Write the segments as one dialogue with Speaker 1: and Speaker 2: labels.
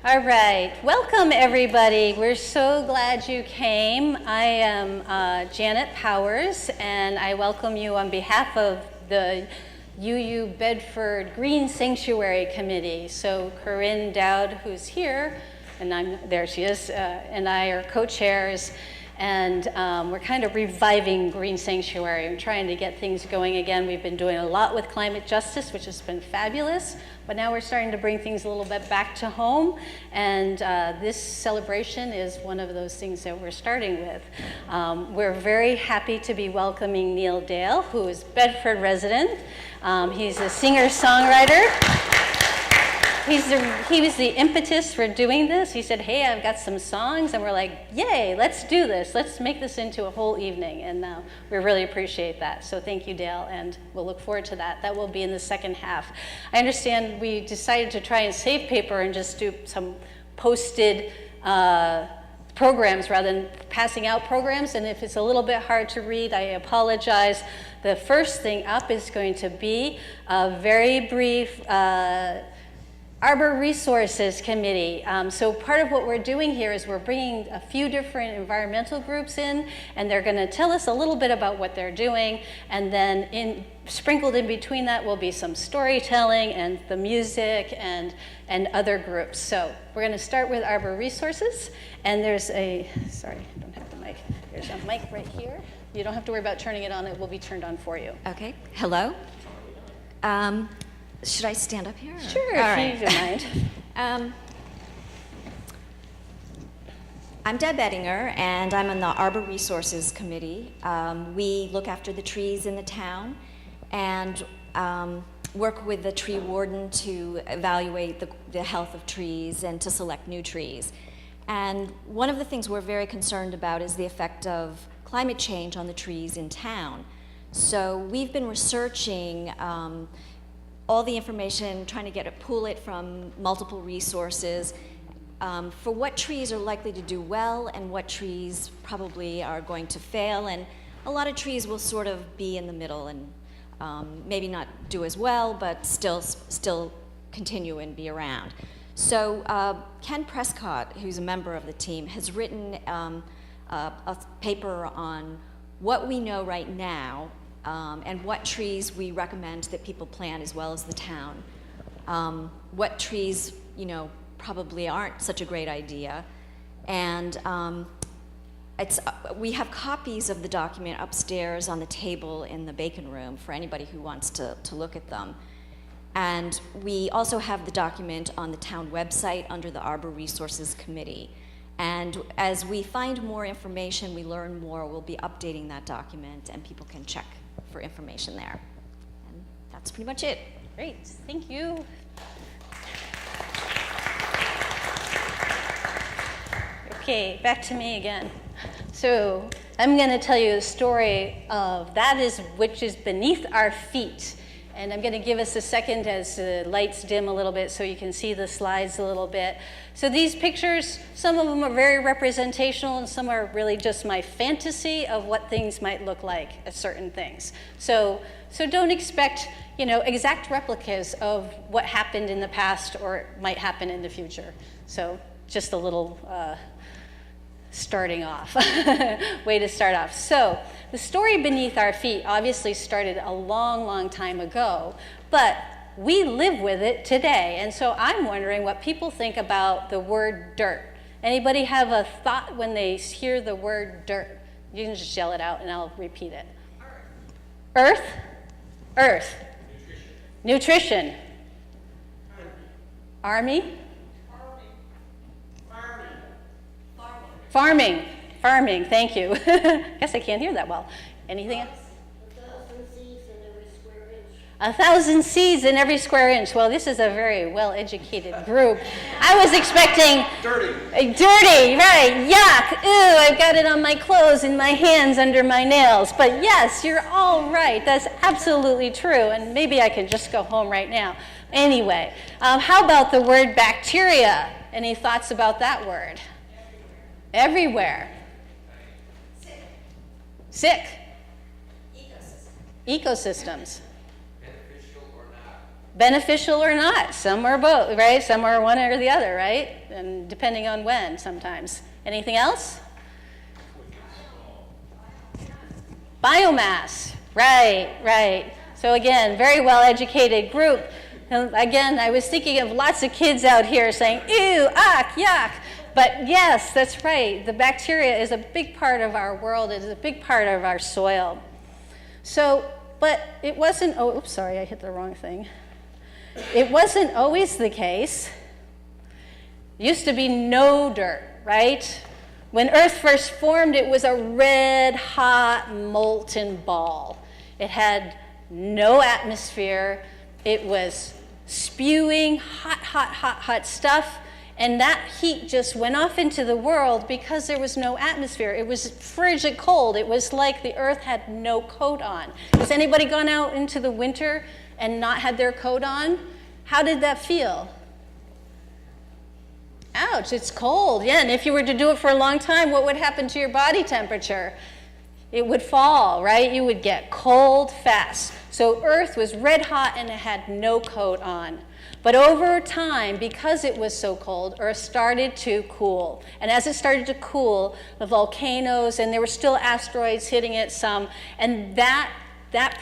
Speaker 1: All right, welcome everybody. We're so glad you came. I am Janet Powers, and I welcome you on behalf of the UU Bedford Green Sanctuary Committee. So Corinne Dowd, who's here, and there she is, and I are co-chairs, and we're kind of reviving Green Sanctuary. We're trying to get things going again. We've been doing a lot with climate justice, which has been fabulous. But now we're starting to bring things a little bit back to home, and this celebration is one of those things that we're starting with. We're very happy to be welcoming Neil Dale, who is Bedford resident. He's a singer-songwriter. He was the impetus for doing this. He said, hey, I've got some songs, and we're like, yay, let's do this. Let's make this into a whole evening, and we really appreciate that. So thank you, Dale, and we'll look forward to that. That will be in the second half. I understand we decided to try and save paper and just do some posted programs rather than passing out programs, and if it's a little bit hard to read, I apologize. The first thing up is going to be a very brief Arbor Resources Committee. So part of what we're doing here is we're bringing a few different environmental groups in, and they're going to tell us a little bit about what they're doing, and then sprinkled in between that will be some storytelling and the music and other groups. So we're going to start with Arbor Resources, and there's sorry, I don't have the mic. There's a mic right here. You don't have to worry about turning it on. It will be turned on for you.
Speaker 2: Okay. Hello. Should I stand up here?
Speaker 1: Sure, if you don't mind.
Speaker 2: I'm Deb Ettinger, and I'm on the Arbor Resources Committee. We look after the trees in the town and work with the tree warden to evaluate the health of trees and to select new trees. And one of the things we're very concerned about is the effect of climate change on the trees in town. So we've been researching all the information, trying to pull it from multiple resources for what trees are likely to do well and what trees probably are going to fail. And a lot of trees will sort of be in the middle and maybe not do as well, but still continue and be around. So Ken Prescott, who's a member of the team, has written a paper on what we know right now and what trees we recommend that people plant as well as the town. What trees, probably aren't such a great idea. And we have copies of the document upstairs on the table in the Bacon Room for anybody who wants to look at them. And we also have the document on the town website under the Arbor Resources Committee. And as we find more information, we learn more, we'll be updating that document and people can check for information there. And that's pretty much it.
Speaker 1: Great, thank you. Okay, back to me again. So I'm going to tell you a story of which is beneath our feet. And I'm going to give us a second as the lights dim a little bit so you can see the slides a little bit. So these pictures, some of them are very representational and some are really just my fantasy of what things might look like at certain things. So don't expect, exact replicas of what happened in the past or might happen in the future. So just a little starting off, way to start off. So the story beneath our feet obviously started a long, long time ago, but we live with it today. And so I'm wondering what people think about the word dirt. Anybody have a thought when they hear the word dirt? You can just yell it out and I'll repeat it. Earth? Earth. Nutrition. Army? Farming, thank you. Guess I can't hear that well. Anything else?
Speaker 3: 1,000 seeds in every square inch.
Speaker 1: 1,000 seeds in every square inch. Well, this is a very well-educated group. I was expecting... Dirty, right, yuck, ooh, I've got it on my clothes, in my hands, under my nails. But yes, you're all right. That's absolutely true. And maybe I could just go home right now. Anyway, how about the word bacteria? Any thoughts about that word? Everywhere. Sick. Ecosystems.
Speaker 4: Beneficial or not.
Speaker 1: beneficial or not. Some are both, right? Some are one or the other, right? And depending on when sometimes. Anything else? Biomass, right. So again, very well-educated group. And again, I was thinking of lots of kids out here saying, ew, yuck, yuck. But yes, that's right. The bacteria is a big part of our world. It is a big part of our soil. So, but it wasn't, oh, oops, sorry, I hit the wrong thing. It wasn't always the case. Used to be no dirt, right? When Earth first formed, it was a red hot molten ball. It had no atmosphere. It was spewing hot stuff, and that heat just went off into the world because there was no atmosphere. It was frigid cold. It was like the Earth had no coat on. Has anybody gone out into the winter and not had their coat on? How did that feel? Ouch, it's cold. Yeah, and if you were to do it for a long time, what would happen to your body temperature? It would fall, right? You would get cold fast. So Earth was red hot and it had no coat on. But over time, because it was so cold, Earth started to cool. And as it started to cool, the volcanoes, and there were still asteroids hitting it some, and that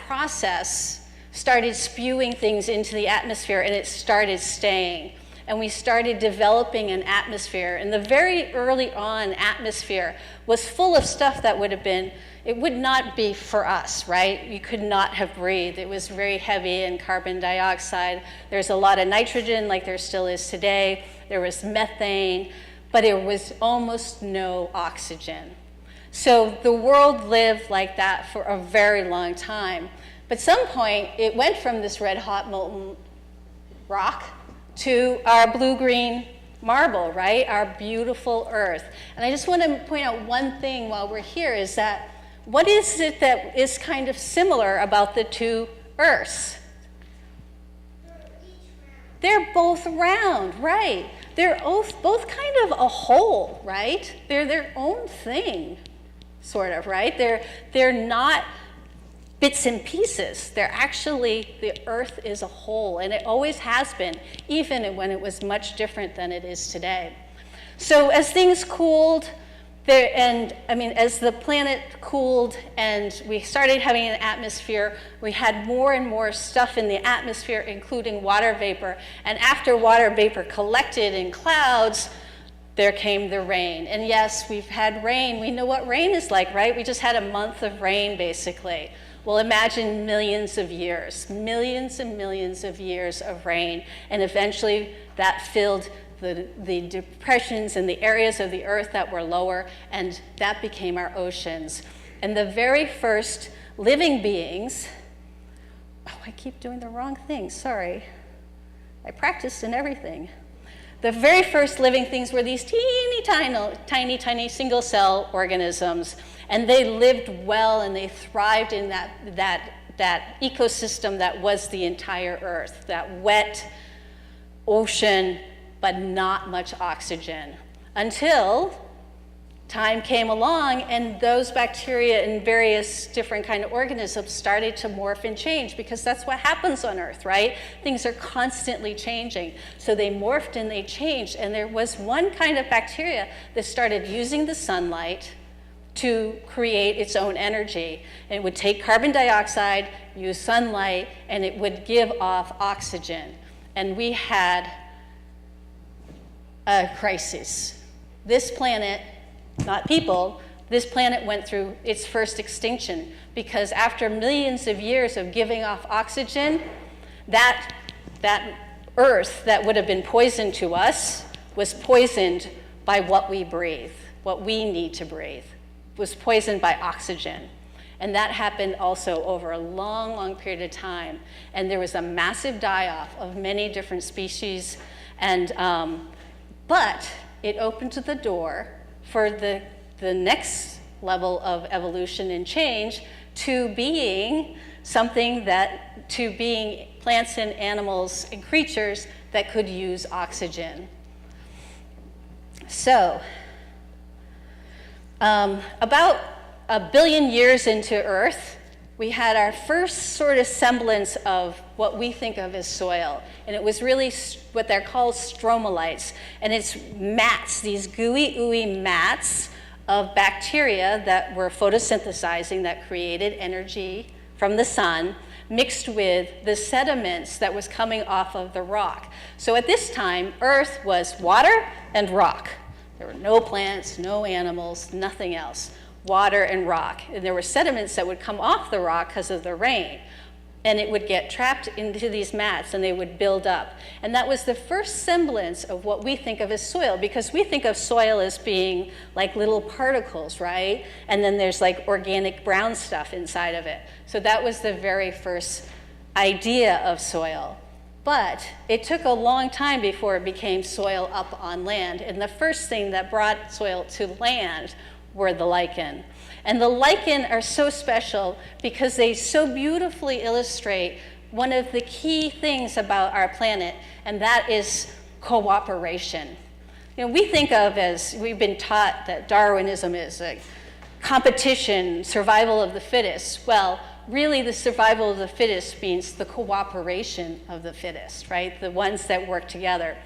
Speaker 1: process started spewing things into the atmosphere, and it started staying. And we started developing an atmosphere. And the very early on atmosphere was full of stuff that it would not be for us, right? You could not have breathed. It was very heavy in carbon dioxide. There's a lot of nitrogen, like there still is today. There was methane, but there was almost no oxygen. So the world lived like that for a very long time. But at some point, it went from this red hot molten rock to our blue-green marble, right? Our beautiful Earth. And I just want to point out one thing while we're here is that what is it that is kind of similar about the two Earths? They're both round, right? They're both kind of a whole, right? They're their own thing, sort of, right? They're not bits and pieces. They're actually, the Earth is a whole, and it always has been, even when it was much different than it is today. So as things cooled, as the planet cooled and we started having an atmosphere, we had more and more stuff in the atmosphere, including water vapor. And after water vapor collected in clouds, there came the rain. And yes, we've had rain. We know what rain is like, right? We just had a month of rain, basically. Well, imagine millions of years, millions and millions of years of rain. And eventually that filled the depressions and the areas of the Earth that were lower, and that became our oceans. And the very first living beings, oh, I keep doing the wrong thing, sorry. I practiced and everything. The very first living things were these tiny single cell organisms, and they lived well and they thrived in that ecosystem that was the entire Earth, that wet ocean, but not much oxygen, until time came along and those bacteria and various different kind of organisms started to morph and change, because that's what happens on Earth, right? Things are constantly changing. So they morphed and they changed, and there was one kind of bacteria that started using the sunlight to create its own energy. And it would take carbon dioxide, use sunlight, and it would give off oxygen. And we had a crisis. This planet, not people, this planet went through its first extinction, because after millions of years of giving off oxygen, that Earth that would have been poisoned to us was poisoned by what we breathe, what we need to breathe, was poisoned by oxygen. And that happened also over a long, long period of time. And there was a massive die-off of many different species, and but it opened the door for the next level of evolution and change to being plants and animals and creatures that could use oxygen. So, about 1 billion years into Earth, we had our first sort of semblance of what we think of as soil. And it was really what they're called stromatolites. And it's mats, these gooey, ooey mats of bacteria that were photosynthesizing, that created energy from the sun, mixed with the sediments that was coming off of the rock. So at this time, Earth was water and rock. There were no plants, no animals, nothing else. Water and rock. And there were sediments that would come off the rock because of the rain. And it would get trapped into these mats and they would build up. And that was the first semblance of what we think of as soil, because we think of soil as being like little particles, right? And then there's like organic brown stuff inside of it. So that was the very first idea of soil. But it took a long time before it became soil up on land. And the first thing that brought soil to land were the lichen. And the lichen are so special because they so beautifully illustrate one of the key things about our planet, and that is cooperation. You know, we think of as, we've been taught that Darwinism is a competition, survival of the fittest. Well, really the survival of the fittest means the cooperation of the fittest, right? The ones that work together.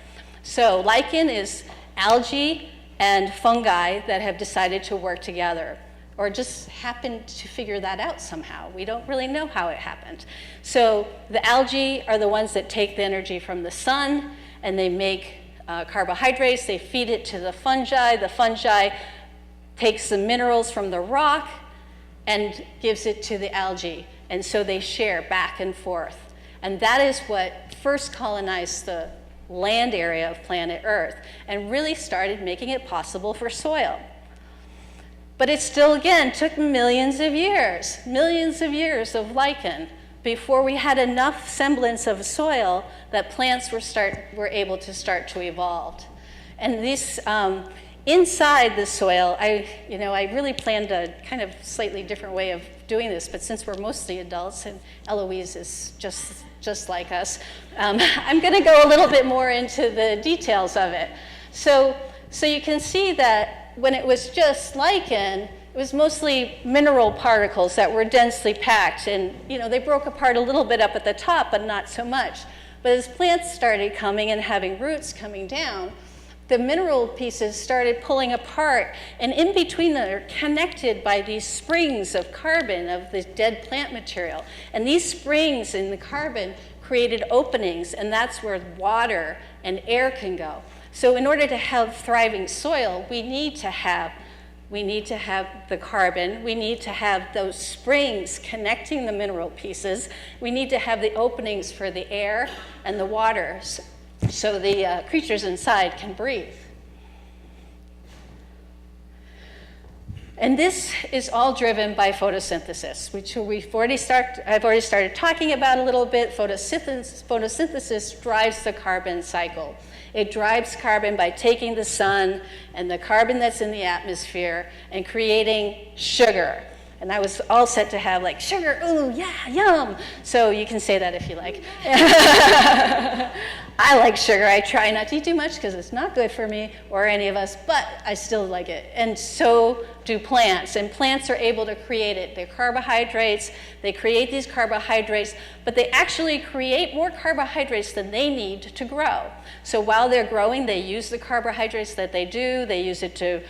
Speaker 1: So lichen is algae and fungi that have decided to work together, or just happened to figure that out somehow. We don't really know how it happened. So the algae are the ones that take the energy from the sun, and they make carbohydrates. They feed it to the fungi. The fungi takes the minerals from the rock and gives it to the algae. And so they share back and forth. And that is what first colonized the land area of planet Earth and really started making it possible for soil. But it still, again, took millions of years of lichen before we had enough semblance of soil that plants were able to start to evolve. And this, inside the soil, I really planned a kind of slightly different way of doing this, but since we're mostly adults and Eloise is just like us, I'm going to go a little bit more into the details of it. So you can see that when it was just lichen, it was mostly mineral particles that were densely packed, and they broke apart a little bit up at the top, but not so much. But as plants started coming and having roots coming down, the mineral pieces started pulling apart, and in between them are connected by these springs of carbon of the dead plant material. And these springs in the carbon created openings, and that's where water and air can go. So in order to have thriving soil, we need to have the carbon, we need to have those springs connecting the mineral pieces, we need to have the openings for the air and the water so the creatures inside can breathe. And this is all driven by photosynthesis, which I've already started talking about a little bit. Photosynthesis drives the carbon cycle. It drives carbon by taking the sun and the carbon that's in the atmosphere and creating sugar. And I was all set to have like sugar, ooh, yeah, yum. So you can say that if you like. I like sugar. I try not to eat too much because it's not good for me or any of us, but I still like it. And so do plants. And plants are able to create it. They're carbohydrates. They create these carbohydrates, but they actually create more carbohydrates than they need to grow. So while they're growing, they use the carbohydrates that they do. They use it to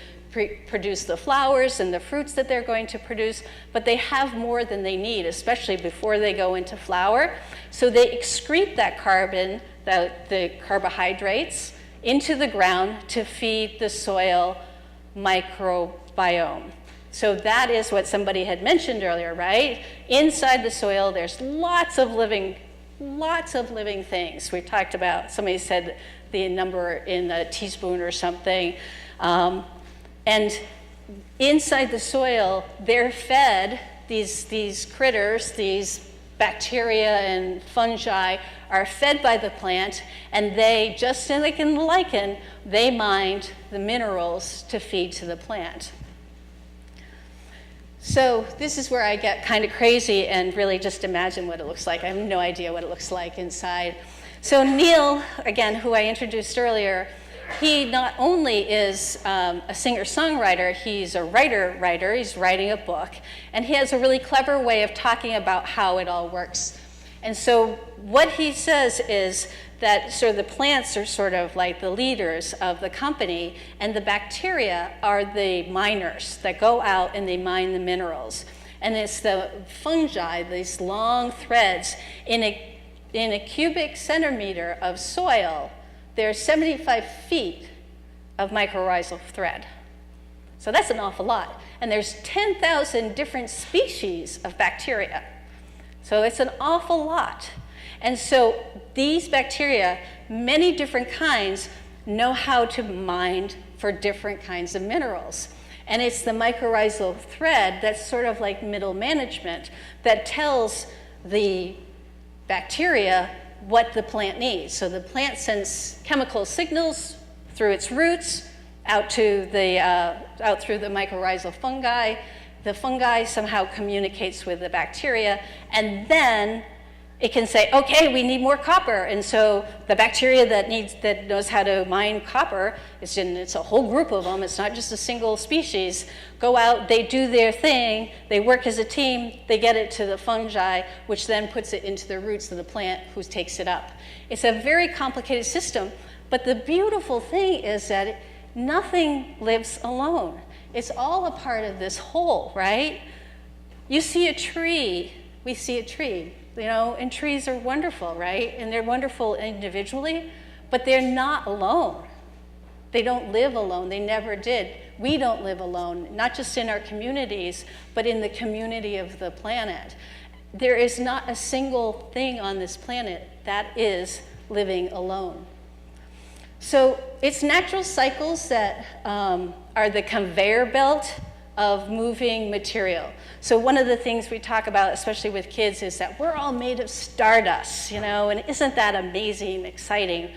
Speaker 1: produce the flowers and the fruits that they're going to produce, but they have more than they need, especially before they go into flower. So they excrete that carbon, the carbohydrates, into the ground to feed the soil microbiome. So that is what somebody had mentioned earlier, right? Inside the soil, there's lots of living things. We talked about, somebody said the number in a teaspoon or something. And inside the soil, they're fed, these critters, these bacteria and fungi are fed by the plant, and they, just like in the lichen, they mine the minerals to feed to the plant. So this is where I get kind of crazy and really just imagine what it looks like. I have no idea what it looks like inside. So Neil, again, who I introduced earlier, he not only is a singer-songwriter, he's a writer, he's writing a book, and he has a really clever way of talking about how it all works. And so what he says is that sort of the plants are sort of like the leaders of the company, and the bacteria are the miners that go out and they mine the minerals. And it's the fungi, these long threads, in a cubic centimeter of soil, there's 75 feet of mycorrhizal thread. So that's an awful lot. And there's 10,000 different species of bacteria. So it's an awful lot. And so these bacteria, many different kinds, know how to mine for different kinds of minerals. And it's the mycorrhizal thread that's sort of like middle management that tells the bacteria what the plant needs. So the plant sends chemical signals through its roots out through the mycorrhizal fungi. The fungi somehow communicates with the bacteria, and then it can say, okay, we need more copper. And so the bacteria that knows how to mine copper, it's a whole group of them, it's not just a single species, go out, they do their thing, they work as a team, they get it to the fungi, which then puts it into the roots of the plant, who takes it up. It's a very complicated system, but the beautiful thing is that nothing lives alone. It's all a part of this whole, right? You see a tree, we see a tree. You know, and trees are wonderful, right? And they're wonderful individually, but they're not alone. They don't live alone. They never did. We don't live alone, not just in our communities, but in the community of the planet. There is not a single thing on this planet that is living alone. So it's natural cycles that are the conveyor belt of moving material. So one of the things we talk about, especially with kids, is that we're all made of stardust, you know, and isn't that amazing, exciting?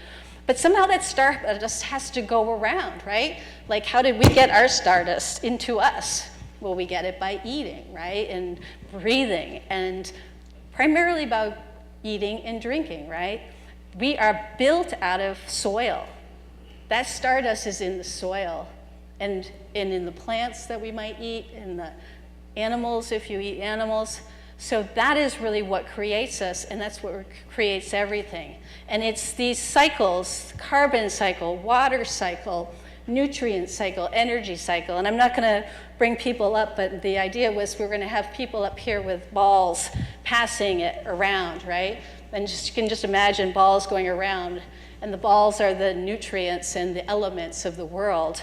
Speaker 1: But somehow that stardust has to go around, right? Like, how did we get our stardust into us? Well, we get it by eating, right? And breathing, and primarily by eating and drinking, right? We are built out of soil. That stardust is in the soil. And in the plants that we might eat, in the animals, if you eat animals. So that is really what creates us, and that's what creates everything. And it's these cycles, carbon cycle, water cycle, nutrient cycle, energy cycle. And I'm not going to bring people up, but the idea was we're going to have people up here with balls passing it around, right? And you can just imagine balls going around, and the balls are the nutrients and the elements of the world.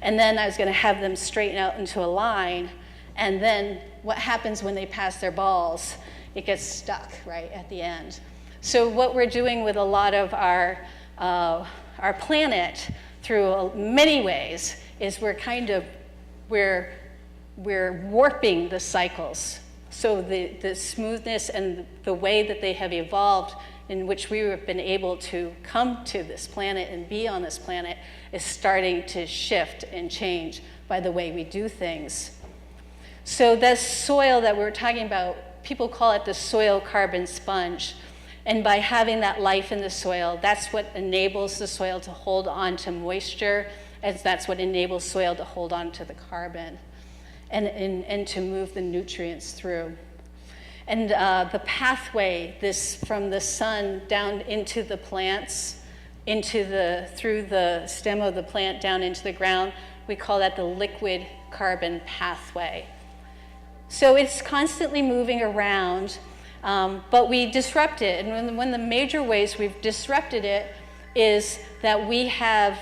Speaker 1: And then I was going to have them straighten out into a line, and then what happens when they pass their balls? It gets stuck right at the end. So what we're doing with a lot of our planet through many ways is we're warping the cycles. So the smoothness and the way that they have evolved in which we have been able to come to this planet and be on this planet is starting to shift and change by the way we do things. So this soil that we were talking about, people call it the soil carbon sponge. And by having that life in the soil, that's what enables the soil to hold on to moisture, and that's what enables soil to hold on to the carbon and to move the nutrients through. And the pathway, from the sun down into the plants, through the stem of the plant down into the ground, we call that the liquid carbon pathway. So it's constantly moving around, but we disrupt it. And one of the major ways we've disrupted it is that we have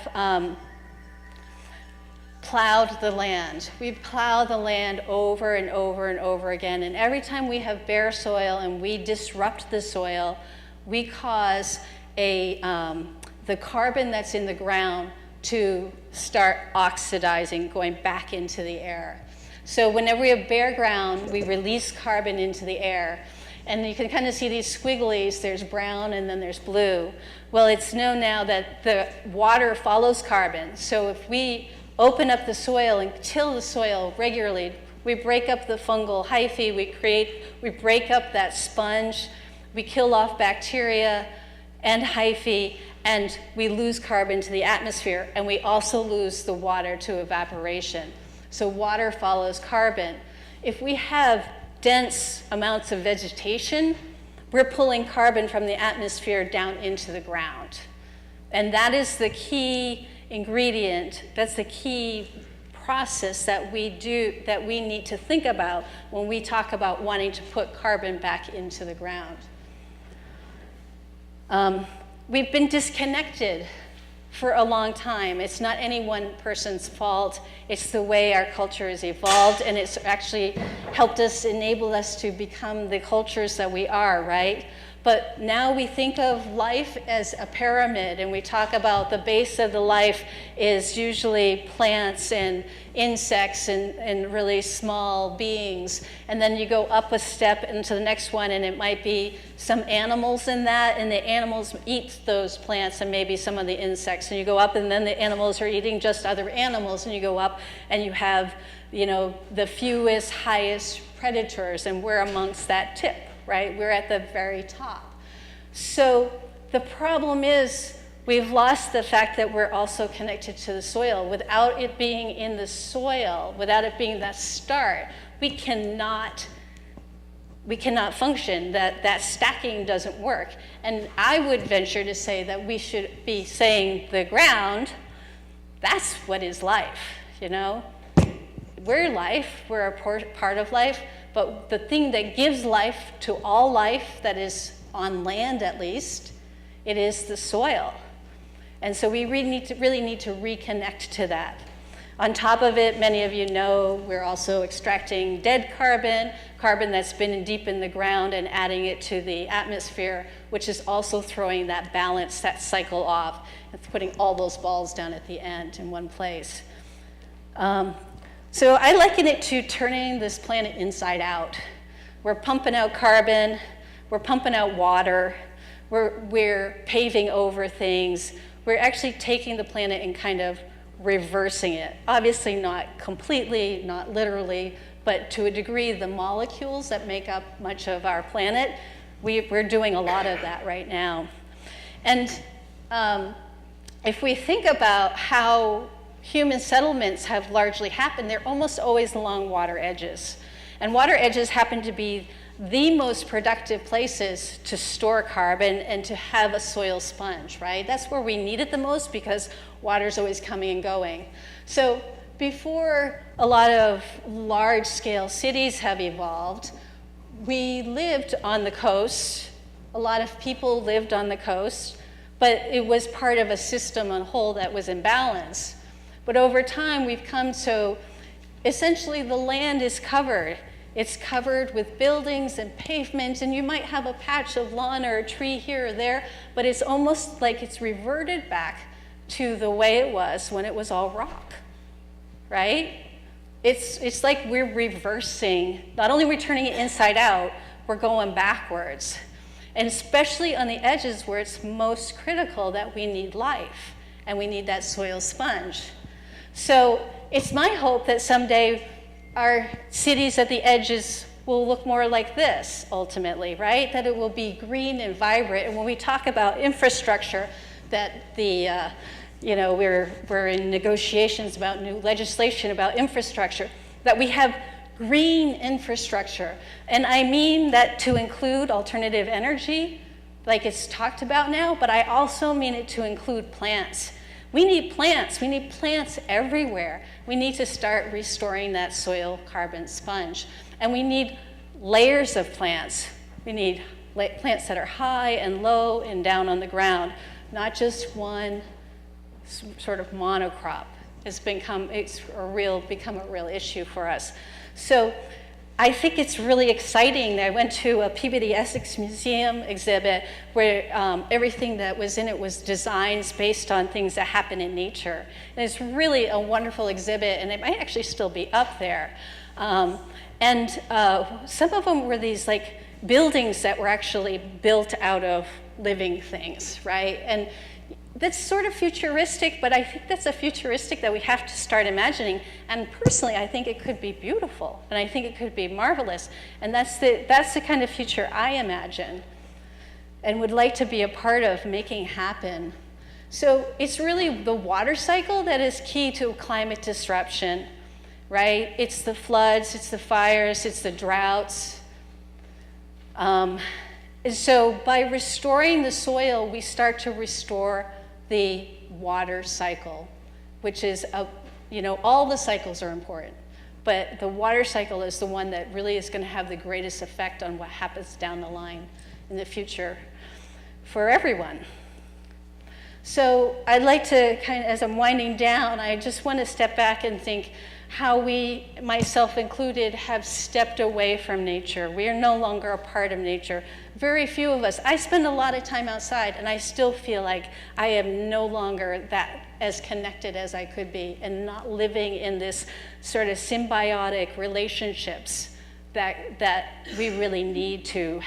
Speaker 1: plowed the land. We plow the land over and over and over again. And every time we have bare soil and we disrupt the soil, we cause the carbon that's in the ground to start oxidizing, going back into the air. So whenever we have bare ground, we release carbon into the air. And you can kind of see these squigglies. There's brown and then there's blue. Well, it's known now that the water follows carbon. So if we open up the soil and till the soil regularly, we break up the fungal hyphae, we break up that sponge, we kill off bacteria and hyphae, and we lose carbon to the atmosphere, and we also lose the water to evaporation. So water follows carbon. If we have dense amounts of vegetation, we're pulling carbon from the atmosphere down into the ground. And that is the key ingredient, that's the key process that we need to think about when we talk about wanting to put carbon back into the ground. We've been disconnected for a long time. It's not any one person's fault. It's the way our culture has evolved, and it's actually helped us, enable us to become the cultures that we are, right? But now we think of life as a pyramid, and we talk about the base of the life is usually plants and insects and really small beings. And then you go up a step into the next one, and it might be some animals in that, and the animals eat those plants and maybe some of the insects. And you go up, and then the animals are eating just other animals, and you go up, and you have, you know, the fewest, highest predators, and we're amongst that tip. Right? We're at the very top. So the problem is we've lost the fact that we're also connected to the soil. Without it being in the soil, without it being that start, we cannot function. That stacking doesn't work. And I would venture to say that we should be saying the ground, that's what is life, you know? We're life, we're a part of life, but the thing that gives life to all life that is on land at least, it is the soil. And so we really need to reconnect to that. On top of it, many of you know we're also extracting dead carbon, carbon that's been deep in the ground, and adding it to the atmosphere, which is also throwing that balance, that cycle off, and putting all those balls down at the end in one place. So I liken it to turning this planet inside out. We're pumping out carbon, we're pumping out water, we're paving over things. We're actually taking the planet and kind of reversing it. Obviously not completely, not literally, but to a degree, the molecules that make up much of our planet, we're doing a lot of that right now. And if we think about how human settlements have largely happened, they're almost always along water edges. And water edges happen to be the most productive places to store carbon and to have a soil sponge, right? That's where we need it the most because water's always coming and going. So before a lot of large-scale cities have evolved, we lived on the coast. A lot of people lived on the coast, but it was part of a system on whole that was in balance. But over time, we've come to, essentially the land is covered. It's covered with buildings and pavement, and you might have a patch of lawn or a tree here or there, but it's almost like it's reverted back to the way it was when it was all rock, right? It's like we're reversing. Not only are we turning it inside out, we're going backwards. And especially on the edges where it's most critical that we need life, and we need that soil sponge. So it's my hope that someday our cities at the edges will look more like this, ultimately, right? That it will be green and vibrant. And when we talk about infrastructure, that we're in negotiations about new legislation about infrastructure, that we have green infrastructure. And I mean that to include alternative energy, like it's talked about now, but I also mean it to include plants. We need plants. We need plants everywhere. We need to start restoring that soil carbon sponge. And we need layers of plants. We need plants that are high and low and down on the ground, not just one sort of monocrop. It's become a real issue for us. So I think it's really exciting. I went to a Peabody Essex Museum exhibit where everything that was in it was designs based on things that happen in nature. And it's really a wonderful exhibit, and it might actually still be up there. And some of them were these like buildings that were actually built out of living things, right? And that's sort of futuristic, but I think that's a futuristic that we have to start imagining. And personally, I think it could be beautiful, and I think it could be marvelous. And that's the kind of future I imagine and would like to be a part of making happen. So it's really the water cycle that is key to climate disruption, right? It's the floods, it's the fires, it's the droughts. And so by restoring the soil, we start to restore the water cycle, which is, all the cycles are important, but the water cycle is the one that really is going to have the greatest effect on what happens down the line in the future for everyone. So I'd like to as I'm winding down, I just want to step back and think how we, myself included, have stepped away from nature. We are no longer a part of nature. Very few of us. I spend a lot of time outside, and I still feel like I am no longer that as connected as I could be, and not living in this sort of symbiotic relationships that we really need to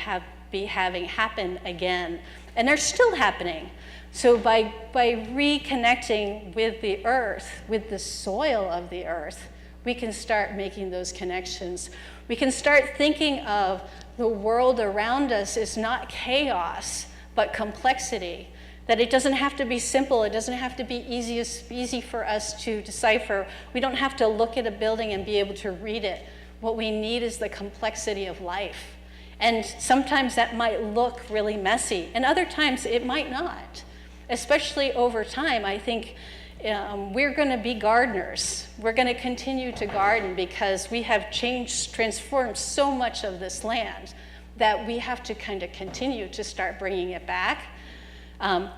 Speaker 1: be having happen again. And they're still happening. So by reconnecting with the earth, with the soil of the earth, we can start making those connections. We can start thinking of the world around us is not chaos, but complexity. That it doesn't have to be simple. It doesn't have to be easy for us to decipher. We don't have to look at a building and be able to read it. What we need is the complexity of life. And sometimes that might look really messy, and other times it might not. Especially over time, I think we're going to be gardeners. We're going to continue to garden because we have transformed so much of this land that we have to kind of continue to start bringing it back.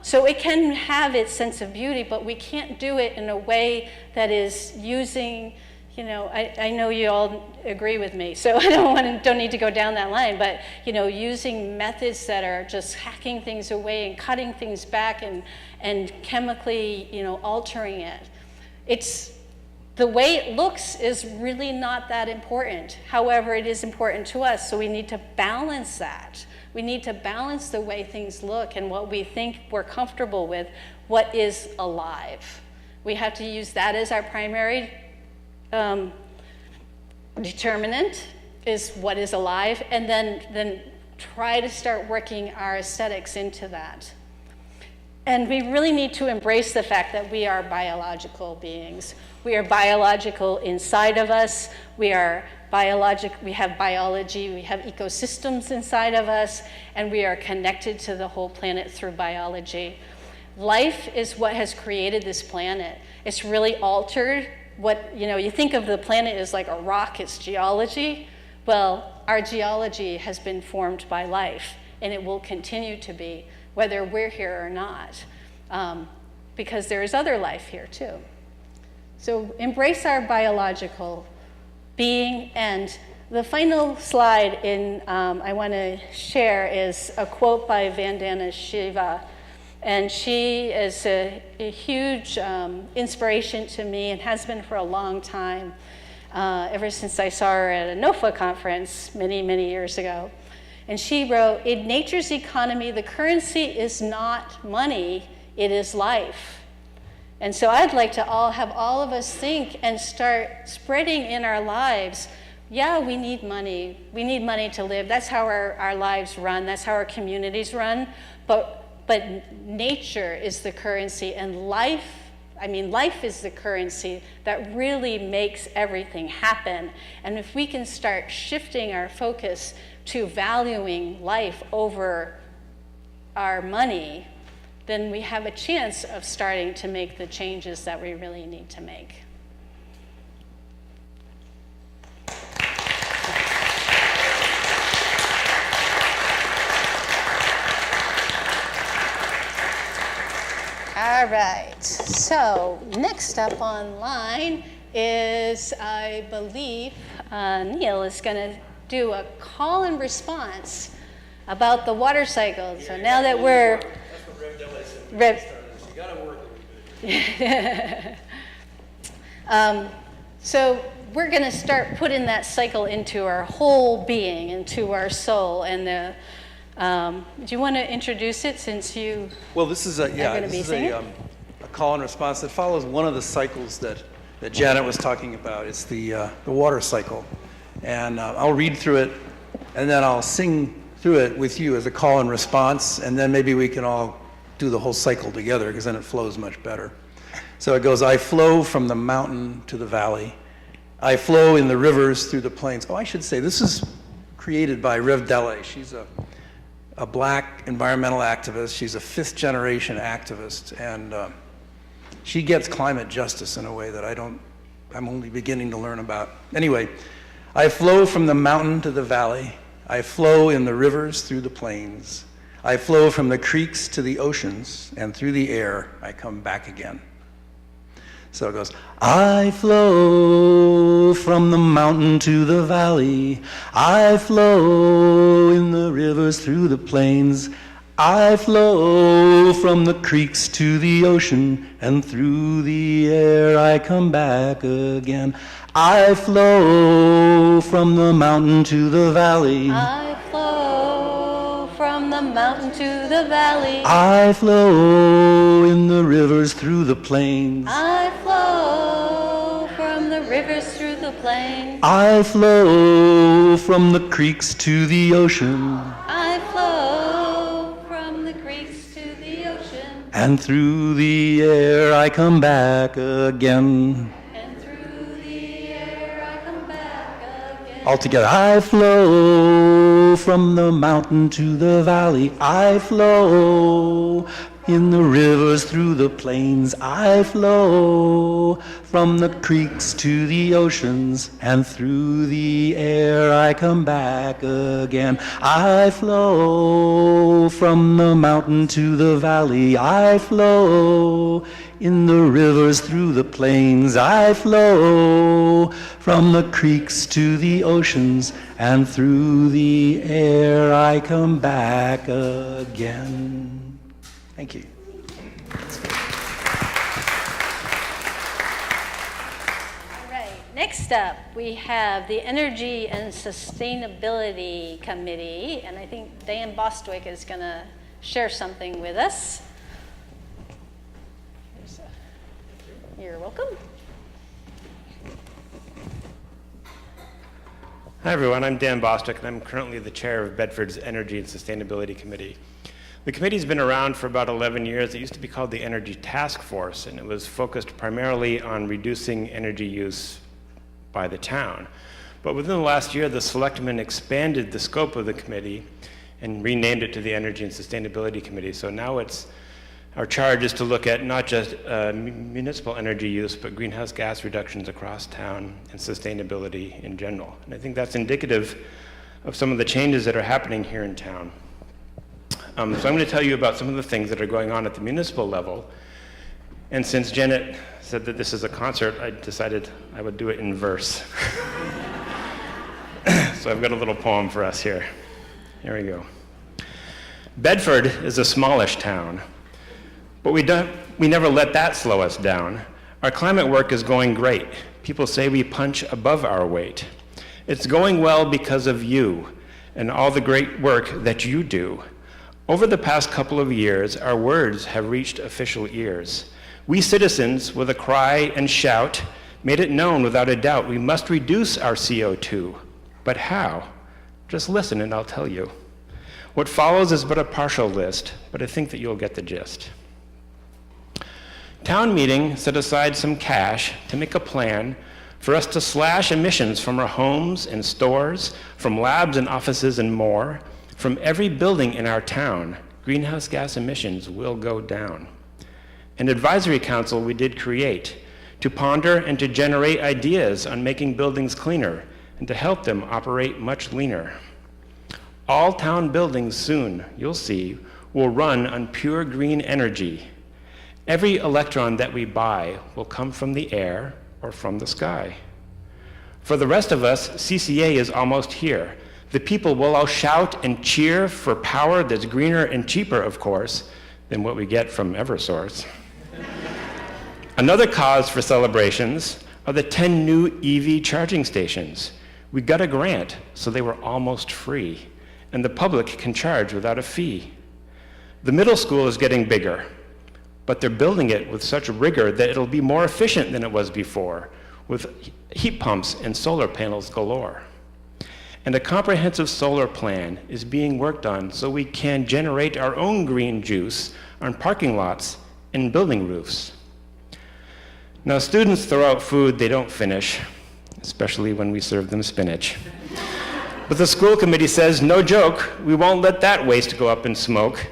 Speaker 1: So it can have its sense of beauty, but we can't do it in a way that is using, I know you all agree with me, so I don't need to go down that line, but, using methods that are just hacking things away and cutting things back and chemically, altering it. It's the way it looks is really not that important. However, it is important to us, so we need to balance that. We need to balance the way things look and what we think we're comfortable with, what is alive. We have to use that as our primary determinant, is what is alive, and then try to start working our aesthetics into that. And we really need to embrace the fact that we are biological beings. We are biological inside of us. We have biology, we have ecosystems inside of us, and we are connected to the whole planet through biology. Life is what has created this planet. It's really altered you think of the planet as like a rock, it's geology. Well, our geology has been formed by life, and it will continue to be, whether we're here or not, because there is other life here too. So embrace our biological being. And the final slide I want to share is a quote by Vandana Shiva. And she is a huge inspiration to me and has been for a long time, ever since I saw her at a NOFA conference many, many years ago. And she wrote, "In nature's economy, the currency is not money, it is life." And so I'd like to have all of us think and start spreading in our lives, yeah, we need money. We need money to live. That's how our lives run. That's how our communities run. But nature is the currency, and life is the currency that really makes everything happen. And if we can start shifting our focus to valuing life over our money, then we have a chance of starting to make the changes that we really need to make. All right, so next up online is, I believe, Neil is going to do a call and response about the water cycle. So now that we're...
Speaker 4: That's what Rev Dele said when we started this. You got to work a little bit.
Speaker 1: So we're going to start putting that cycle into our whole being, into our soul. And do you want to introduce it, since you
Speaker 4: Well, this is a call and response that follows one of the cycles that Janet was talking about. It's the water cycle. And I'll read through it, and then I'll sing through it with you as a call and response, and then maybe we can all do the whole cycle together because then it flows much better. So it goes, I flow from the mountain to the valley. I flow in the rivers through the plains. Oh, I should say, this is created by Rev Dele. She's a black environmental activist. She's a 5th generation activist, and she gets climate justice in a way that I'm only beginning to learn about. Anyway, I flow from the mountain to the valley. I flow in the rivers through the plains. I flow from the creeks to the oceans, and through the air I come back again. So it goes, I flow from the mountain to the valley. I flow in the rivers through the plains. I flow from the creeks to the ocean, and through the air I come back again. I flow from the mountain to the valley.
Speaker 1: I flow from the mountain to the valley.
Speaker 4: I flow in the rivers through the plains.
Speaker 1: I flow from the rivers through the plains.
Speaker 4: I flow from the creeks to the ocean.
Speaker 1: I flow from the creeks to the ocean.
Speaker 4: And through the air I come back again.
Speaker 1: And through the air I come back again.
Speaker 4: All together. I flow from the mountain to the valley. I flow in the rivers through the plains. I flow from the creeks to the oceans, and through the air I come back again. I flow from the mountain to the valley. I flow in the rivers through the plains. I flow from the creeks to the oceans, and through the air I come back again. Thank you.
Speaker 1: All right, next up we have the Energy and Sustainability Committee, and I think Dan Bostwick is going to share something with us. You're welcome.
Speaker 5: Hi everyone, I'm Dan Bostwick, and I'm currently the chair of Bedford's Energy and Sustainability Committee. The committee's been around for about 11 years. It used to be called the Energy Task Force, and it was focused primarily on reducing energy use by the town. But within the last year, the selectmen expanded the scope of the committee and renamed it to the Energy and Sustainability Committee. So now our charge is to look at not just municipal energy use, but greenhouse gas reductions across town and sustainability in general. And I think that's indicative of some of the changes that are happening here in town. So I'm going to tell you about some of the things that are going on at the municipal level. And since Janet said that this is a concert, I decided I would do it in verse. So I've got a little poem for us here. Here we go. Bedford is a smallish town, but we never let that slow us down. Our climate work is going great. People say we punch above our weight. It's going well because of you and all the great work that you do. Over the past couple of years, our words have reached official ears. We citizens, with a cry and shout, made it known without a doubt we must reduce our CO2. But how? Just listen and I'll tell you. What follows is but a partial list, but I think that you'll get the gist. Town meeting set aside some cash to make a plan for us to slash emissions from our homes and stores, from labs and offices and more. From every building in our town, greenhouse gas emissions will go down. An advisory council we did create to ponder and to generate ideas on making buildings cleaner and to help them operate much leaner. All town buildings soon, you'll see, will run on pure green energy. Every electron that we buy will come from the air or from the sky. For the rest of us, CCA is almost here. The people will all shout and cheer for power that's greener and cheaper, of course, than what we get from Eversource. Another cause for celebrations are the 10 new EV charging stations. We got a grant, so they were almost free, and the public can charge without a fee. The middle school is getting bigger, but they're building it with such rigor that it'll be more efficient than it was before, with heat pumps and solar panels galore. And a comprehensive solar plan is being worked on so we can generate our own green juice on parking lots and building roofs. Now, students throw out food they don't finish, especially when we serve them spinach. But the school committee says, no joke, we won't let that waste go up in smoke.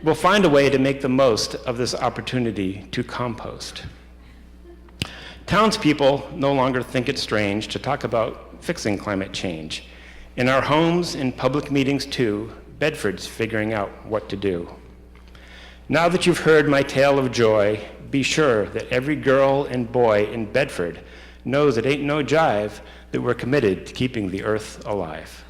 Speaker 5: We'll find a way to make the most of this opportunity to compost. Townspeople no longer think it strange to talk about fixing climate change. In our homes, in public meetings too, Bedford's figuring out what to do. Now that you've heard my tale of joy, be sure that every girl and boy in Bedford knows it ain't no jive that we're committed to keeping the earth alive.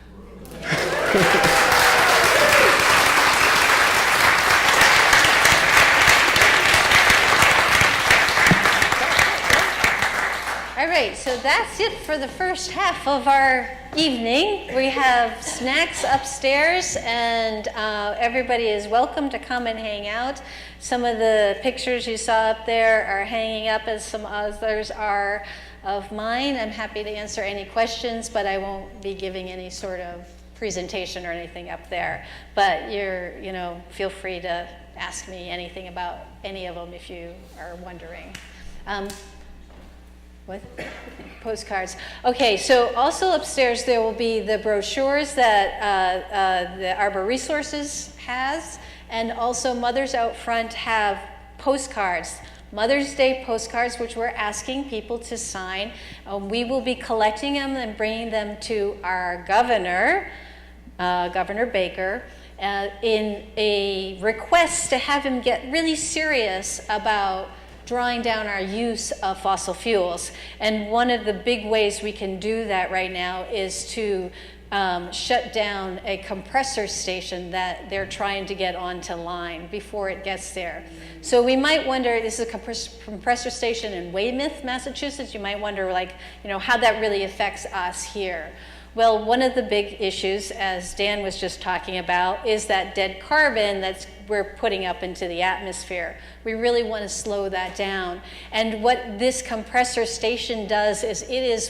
Speaker 1: All right, so that's it for the first half of our evening. We have snacks upstairs, and everybody is welcome to come and hang out. Some of the pictures you saw up there are hanging up, as some others are of mine. I'm happy to answer any questions, but I won't be giving any sort of presentation or anything up there. But feel free to ask me anything about any of them if you are wondering. What? Postcards. Okay, so also upstairs there will be the brochures that the Arbor Resources has, and also Mothers Out Front have postcards, Mother's Day postcards, which we're asking people to sign. We will be collecting them and bringing them to our governor, Governor Baker, in a request to have him get really serious about drawing down our use of fossil fuels. And one of the big ways we can do that right now is to shut down a compressor station that they're trying to get onto line before it gets there. So we might wonder, this is a compressor station in Weymouth, Massachusetts. You might wonder, how that really affects us here. Well, one of the big issues, as Dan was just talking about, is that dead carbon that we're putting up into the atmosphere. We really want to slow that down. And what this compressor station does is it is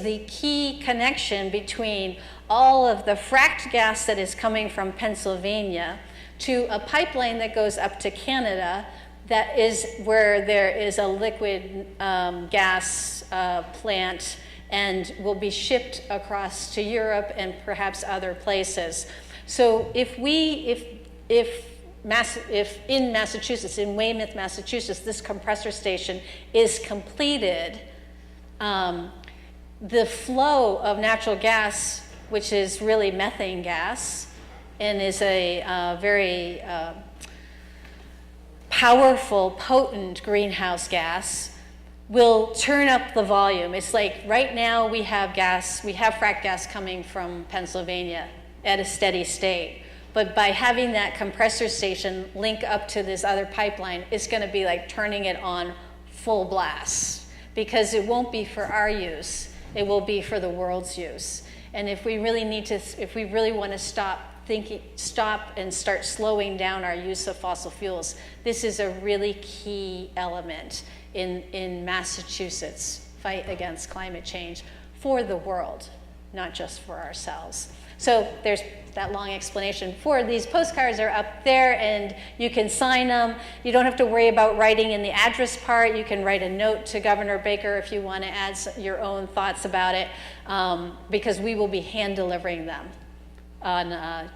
Speaker 1: the key connection between all of the fracked gas that is coming from Pennsylvania to a pipeline that goes up to Canada, that is where there is a liquid gas plant and will be shipped across to Europe and perhaps other places. So if in Massachusetts, in Weymouth, Massachusetts, this compressor station is completed, the flow of natural gas, which is really methane gas, and is a very powerful, potent greenhouse gas, will turn up the volume. It's like right now we have fracked gas coming from Pennsylvania at a steady state. But by having that compressor station link up to this other pipeline, it's going to be like turning it on full blast, because it won't be for our use, it will be for the world's use. And if we really want to stop and start slowing down our use of fossil fuels, this is a really key element in Massachusetts' fight against climate change for the world, not just for ourselves. So there's that long explanation. These postcards are up there, and you can sign them. You don't have to worry about writing in the address part. You can write a note to Governor Baker if you want to add your own thoughts about it, because we will be hand delivering them on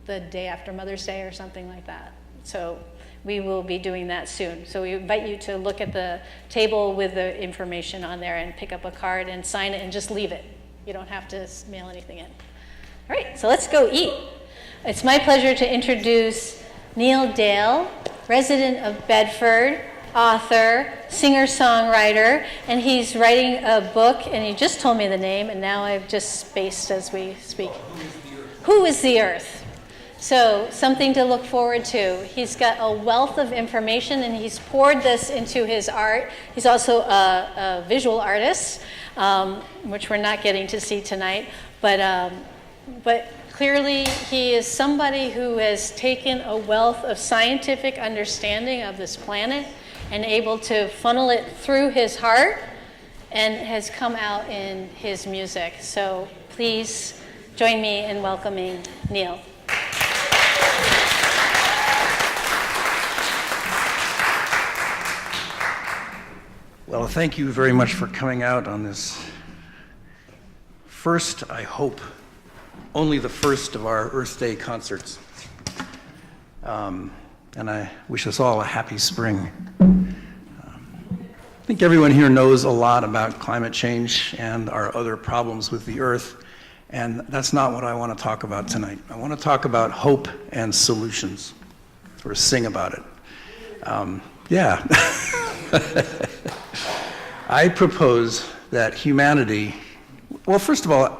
Speaker 1: the day after Mother's Day or something like that. So we will be doing that soon. So we invite you to look at the table with the information on there and pick up a card and sign it and just leave it. You don't have to mail anything in. All right, so let's go eat. It's my pleasure to introduce Neil Dale, resident of Bedford, author, singer-songwriter, and he's writing a book, and he just told me the name, and now I've just spaced as we speak. Who is the Earth? So something to look forward to. He's got a wealth of information, and he's poured this into his art. He's also a visual artist, which we're not getting to see tonight, but clearly he is somebody who has taken a wealth of scientific understanding of this planet and able to funnel it through his heart and has come out in his music. So please join me in welcoming Neil.
Speaker 4: Well, thank you very much for coming out on this first, I hope, only the first of our Earth Day concerts. And I wish us all a happy spring. I think everyone here knows a lot about climate change and our other problems with the Earth, and that's not what I want to talk about tonight. I want to talk about hope and solutions, or sing about it. Yeah. I propose that humanity, well, first of all,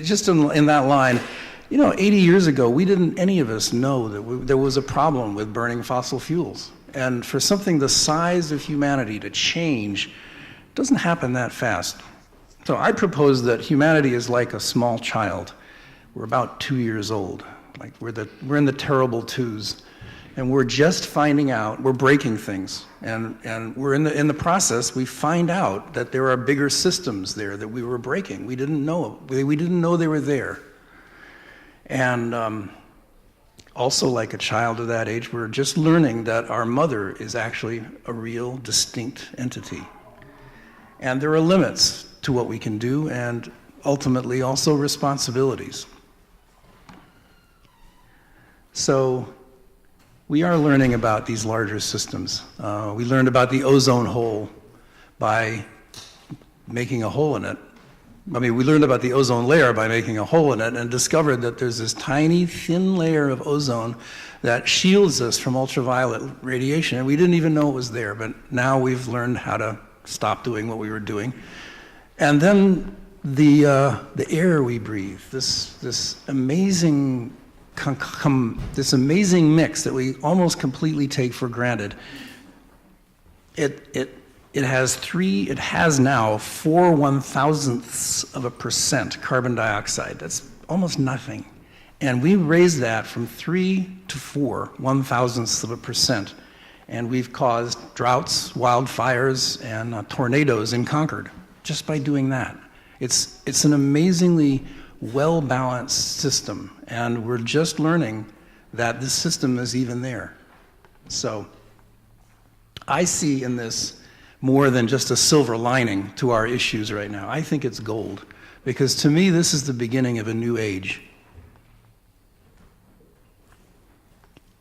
Speaker 4: just in that line, 80 years ago, any of us know that there was a problem with burning fossil fuels. And for something the size of humanity to change doesn't happen that fast. So I propose that humanity is like a small child. We're about 2 years old. Like we're in the terrible twos. And we're just finding out, we're breaking things. And we're in the process, we find out that there are bigger systems there that we were breaking. We didn't know. We didn't know they were there. And also, like a child of that age, we're just learning that our mother is actually a real, distinct entity. And there are limits to what we can do, and ultimately also responsibilities. So we are learning about these larger systems. We learned about the ozone hole by making a hole in it. We learned about the ozone layer by making a hole in it and discovered that there's this tiny, thin layer of ozone that shields us from ultraviolet radiation. And we didn't even know it was there, but now we've learned how to stop doing what we were doing. And then the air we breathe, this amazing mix that we almost completely take for granted. It has now 4/1000ths% carbon dioxide. That's almost nothing. And we raised that from 3 to 4/1000ths%. And we've caused droughts, wildfires, and tornadoes in Concord just by doing that. It's an amazingly well-balanced system, and we're just learning that this system is even there. So I see in this more than just a silver lining to our issues right now. I think it's gold, because to me this is the beginning of a new age.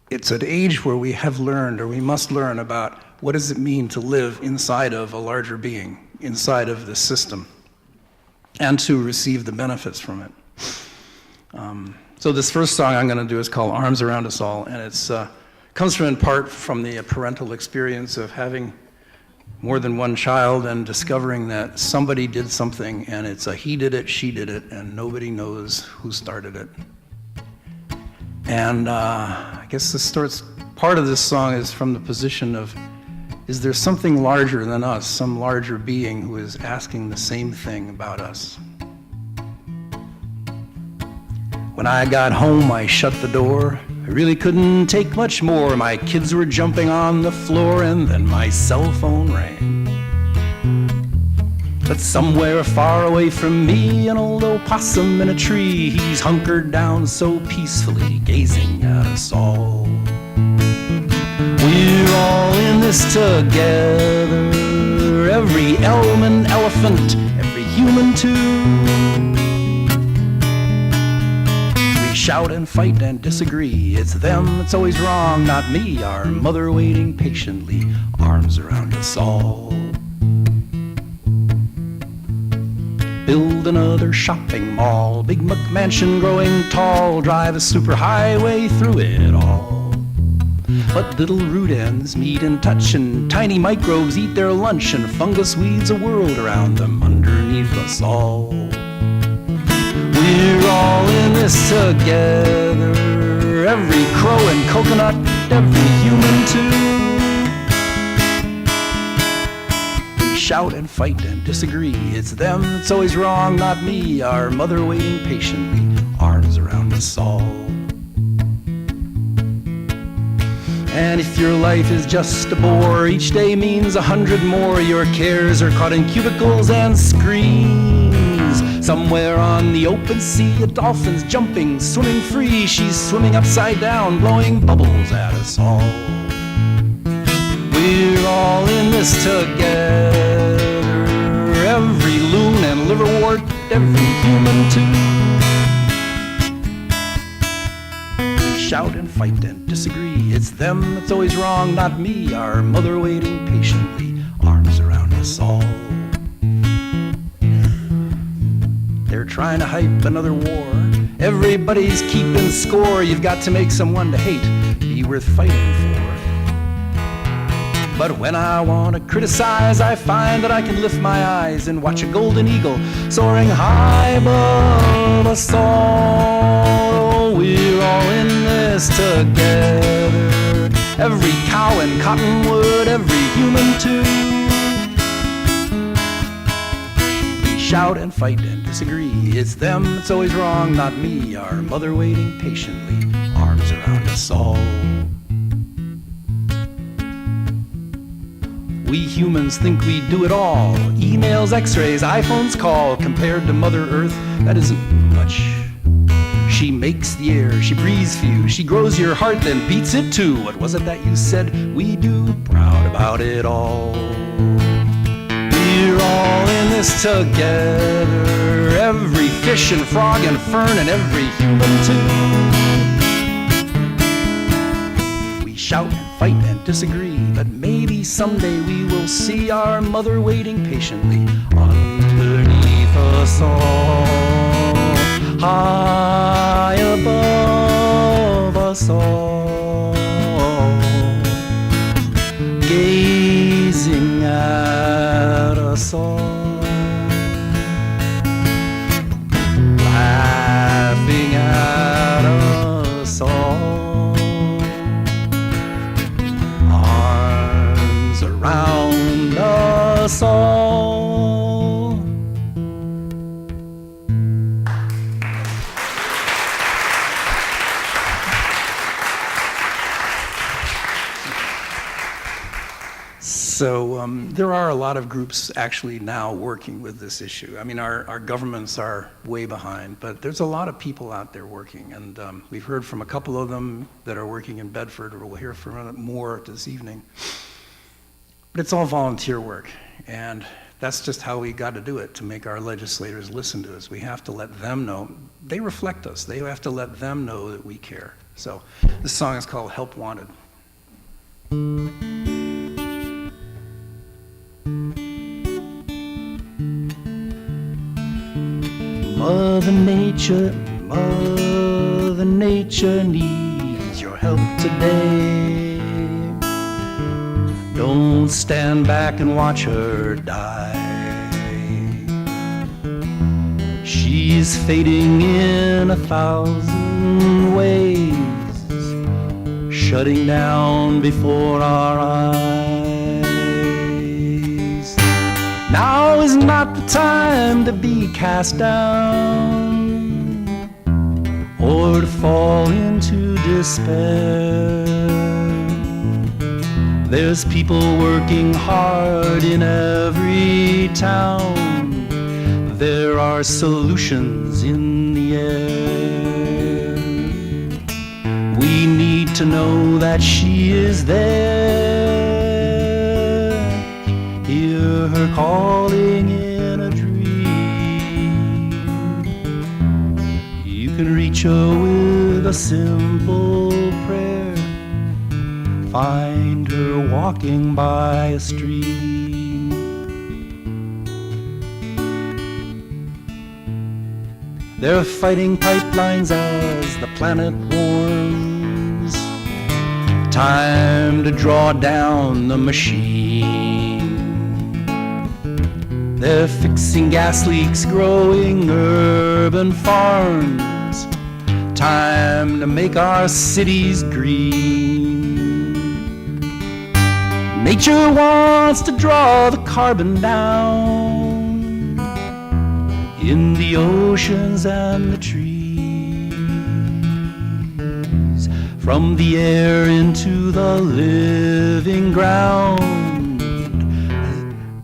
Speaker 4: It's an age where we have learned, or we must learn, about what does it mean to live inside of a larger being, inside of the system, and to receive the benefits from it. So this first song I'm going to do is called Arms Around Us All, and it comes from, in part, from the parental experience of having more than one child and discovering that somebody did something, and it's a he did it, she did it, and nobody knows who started it. And I guess part of this song is from the position of, is there something larger than us, some larger being who is asking the same thing about us? When I got home, I shut the door. I really couldn't take much more. My kids were jumping on the floor, and then my cell phone rang. But somewhere far away from me, an old opossum in a tree, he's hunkered down so peacefully, gazing at us all. We're all in this together, every elm and elephant, every human too. We shout and fight and disagree, it's them that's always wrong, not me, our mother waiting patiently, arms around us all. Build another shopping mall, Big McMansion growing tall, drive a superhighway through it all. But little root ends meet and touch, and tiny microbes eat their lunch, and fungus weeds a world around them underneath us all. We're all in this together, every crow and coconut, every human too. Shout and fight and disagree, it's them that's always wrong, not me, our mother waiting patiently, arms around us all. And if your life is just a bore, each day means 100 more. Your cares are caught in cubicles and screens. Somewhere on the open sea, a dolphin's jumping, swimming free. She's swimming upside down, blowing bubbles at us all. We're all in this together. Every loon and liverwort, every human too. We shout and fight and disagree. It's them that's always wrong, not me. Our mother waiting patiently, arms around us all. They're trying to hype another war. Everybody's keeping score. You've got to make someone to hate be worth fighting for. But when I want to criticize, I find that I can lift my eyes and watch a golden eagle soaring high above us all. We're all in this together. Every cow in Cottonwood, every human too. We shout and fight and disagree. It's them that's always wrong, not me. Our mother waiting patiently, arms around us all. We humans think we do it all. Emails, x-rays, iPhones call. Compared to Mother Earth, that isn't much. She makes the air, she breathes for you. She grows your heart, then beats it too. What was it that you said? We do, proud about it all. We're all in this together. Every fish and frog and fern and every human too. We shout and fight and disagree, but maybe someday we will see our mother waiting patiently underneath us all, high above us all, gazing at us all, laughing at us all. Around us all. So there are a lot of groups actually now working with this issue. I mean, our governments are way behind, but there's a lot of people out there working, and we've heard from a couple of them that are working in Bedford, or we'll hear from more this evening. But it's all volunteer work, and that's just how we got to do it, to make our legislators listen to us. We have to let them know. They reflect us. They have to let them know that we care. So this song is called Help Wanted. Mother Nature needs your help today. Don't stand back and watch her die. She's fading in 1,000 ways, shutting down before our eyes. Now is not the time to be cast down or to fall into despair. There's people working hard in every town. There are solutions in the air. We need to know that she is there. Hear her calling in a dream. You can reach her with a simple prayer. Find her walking by a stream. They're fighting pipelines as the planet warms. Time to draw down the machine. They're fixing gas leaks, growing urban farms. Time to make our cities green. Nature wants to draw the carbon down in the oceans and the trees. from the air into the living ground.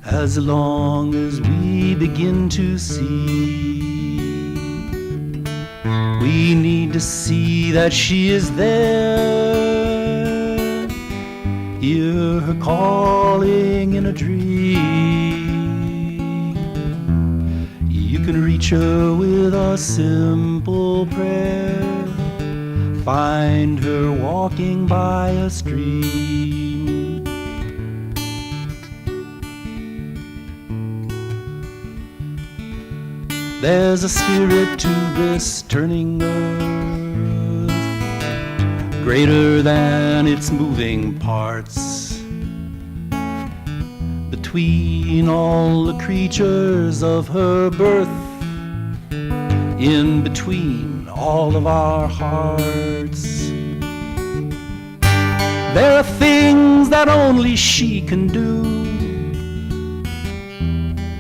Speaker 4: As long as we begin to see, we need to see that she is there. Hear her calling in a dream. You can reach her with a simple prayer. Find her walking by a stream. There's a spirit to this turning earth, greater than its moving parts. Between all the creatures of her birth, in between all of our hearts, there are things that only she can do.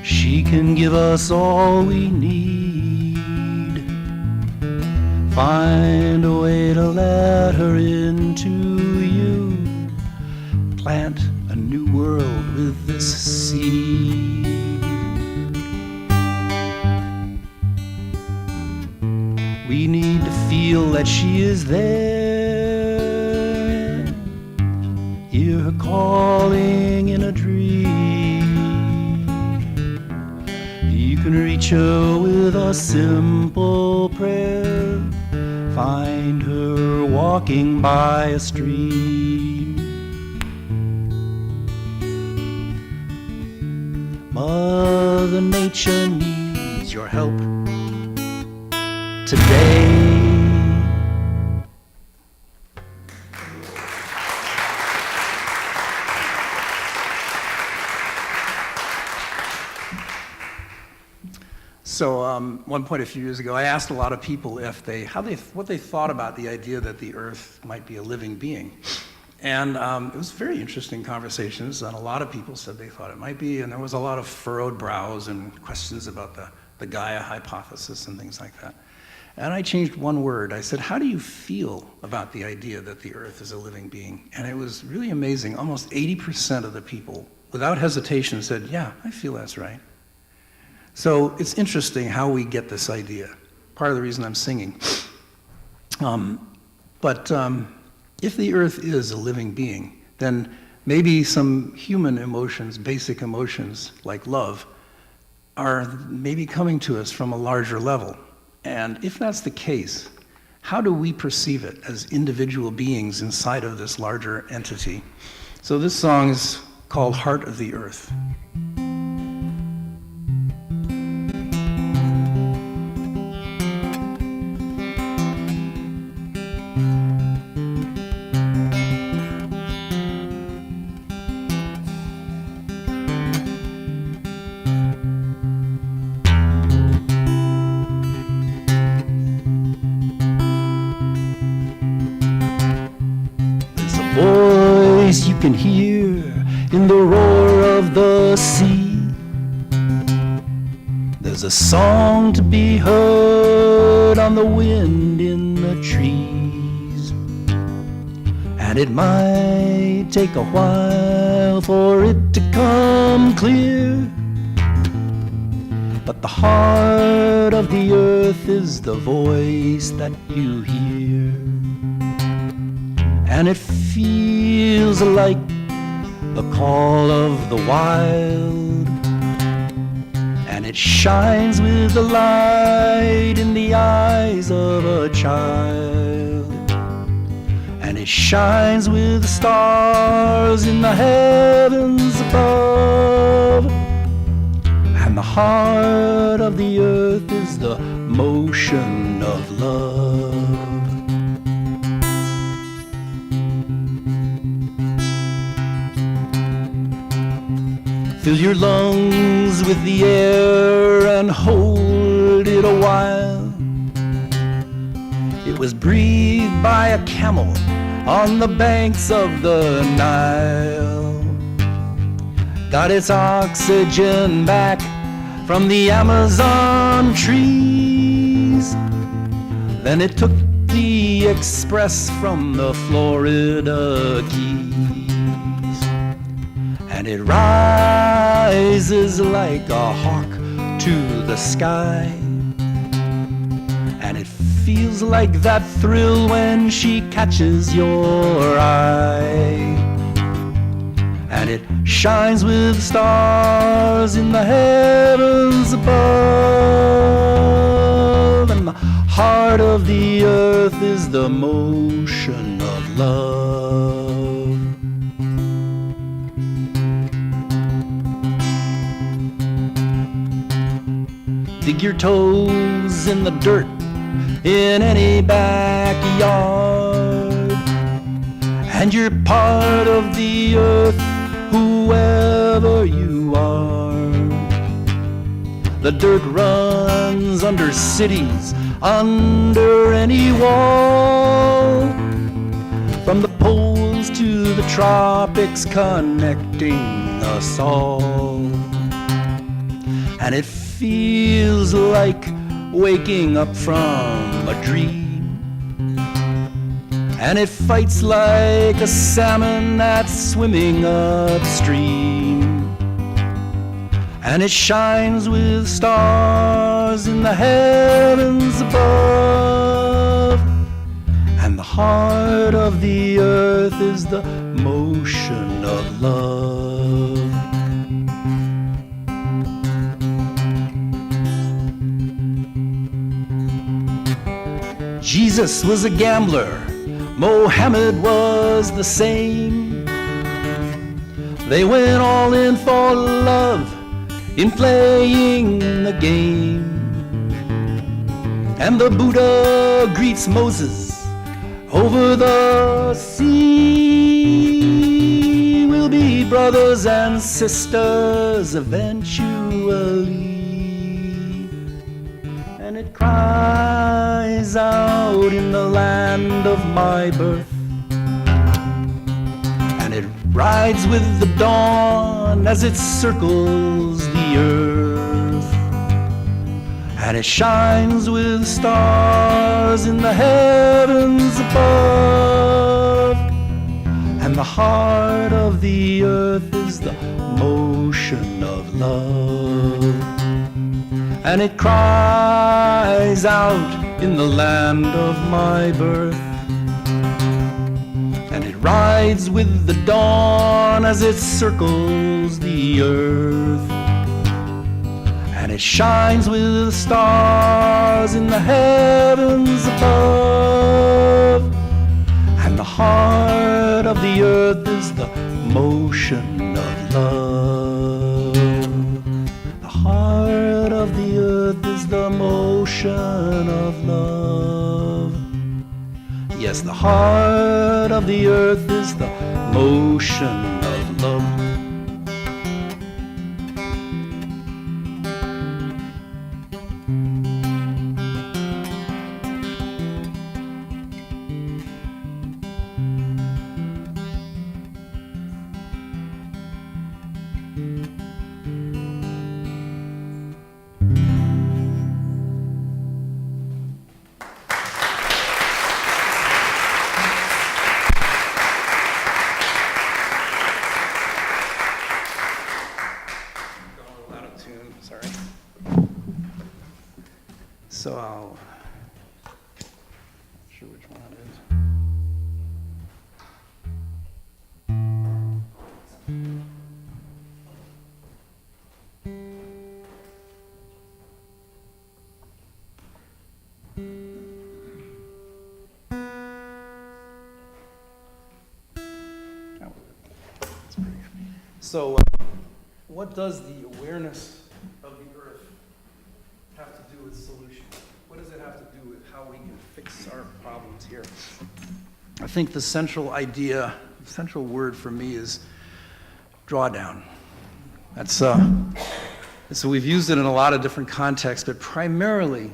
Speaker 4: She can give us all we need. Find a way to let her into you. Plant a new world with this seed. We need to feel that she is there. Hear her calling in a dream. You can reach her with a simple prayer. Find her walking by a stream. Mother Nature needs your help today. So one point a few years ago, I asked a lot of people what they thought about the idea that the Earth might be a living being. And it was very interesting conversations, and a lot of people said they thought it might be, and there was a lot of furrowed brows and questions about the Gaia hypothesis and things like that. And I changed one word. I said, how do you feel about the idea that the Earth is a living being? And it was really amazing. Almost 80% of the people, without hesitation, said, yeah, I feel that's right. So it's interesting how we get this idea. Part of the reason I'm singing. But if the Earth is a living being, then maybe some human emotions, basic emotions like love, are maybe coming to us from a larger level. And if that's the case, how do we perceive it as individual beings inside of this larger entity? So this song is called Heart of the Earth. Voice you can hear in the roar of the sea. There's a song to be heard on the wind in the trees. And it might take a while for it to come clear, but the heart of the earth is the voice that you hear. And it feels like the call of the wild, and it shines with the light in the eyes of a child, and it shines with the stars in the heavens above. And the heart of the earth is the motion of love. Fill your lungs with the air and hold it a while. It was breathed by a camel on the banks of the Nile. Got its oxygen back from the Amazon trees. Then it took the the express from the Florida Keys. And it rises like a hawk to the sky. And it feels like that thrill when she catches your eye. And it shines with stars in the heavens above. And the heart of the earth is the motion of love. Dig your toes in the dirt in any backyard, and you're part of the earth, whoever you are. The dirt runs under cities, under any wall, from the poles to the tropics, connecting us all. And it feels like waking up from a dream, and it fights like a salmon that's swimming upstream. And it shines with stars in the heavens above. And the heart of the earth is the motion of love. Jesus was a gambler, Mohammed was the same. They went all in for love in playing the game. And the Buddha greets Moses over the sea. We'll be brothers and sisters eventually. And it cries out in the land of my birth. And it rides with the dawn as it circles the earth. And it shines with stars in the heavens above. And the heart of the earth is the motion of love. And it cries out in the land of my birth. And it rides with the dawn as it circles the earth. And it shines with stars in the heavens above. And the heart of the earth is the motion of love. The heart of the earth is the motion of love. Yes, the heart of the earth is the motion of love. So I'll, not sure which one it is. So what does the awareness of the earth have to do with solution? What does it have to do with how we can fix our problems here? I think the central idea, the central word for me is drawdown. That's so we've used it in a lot of different contexts, but primarily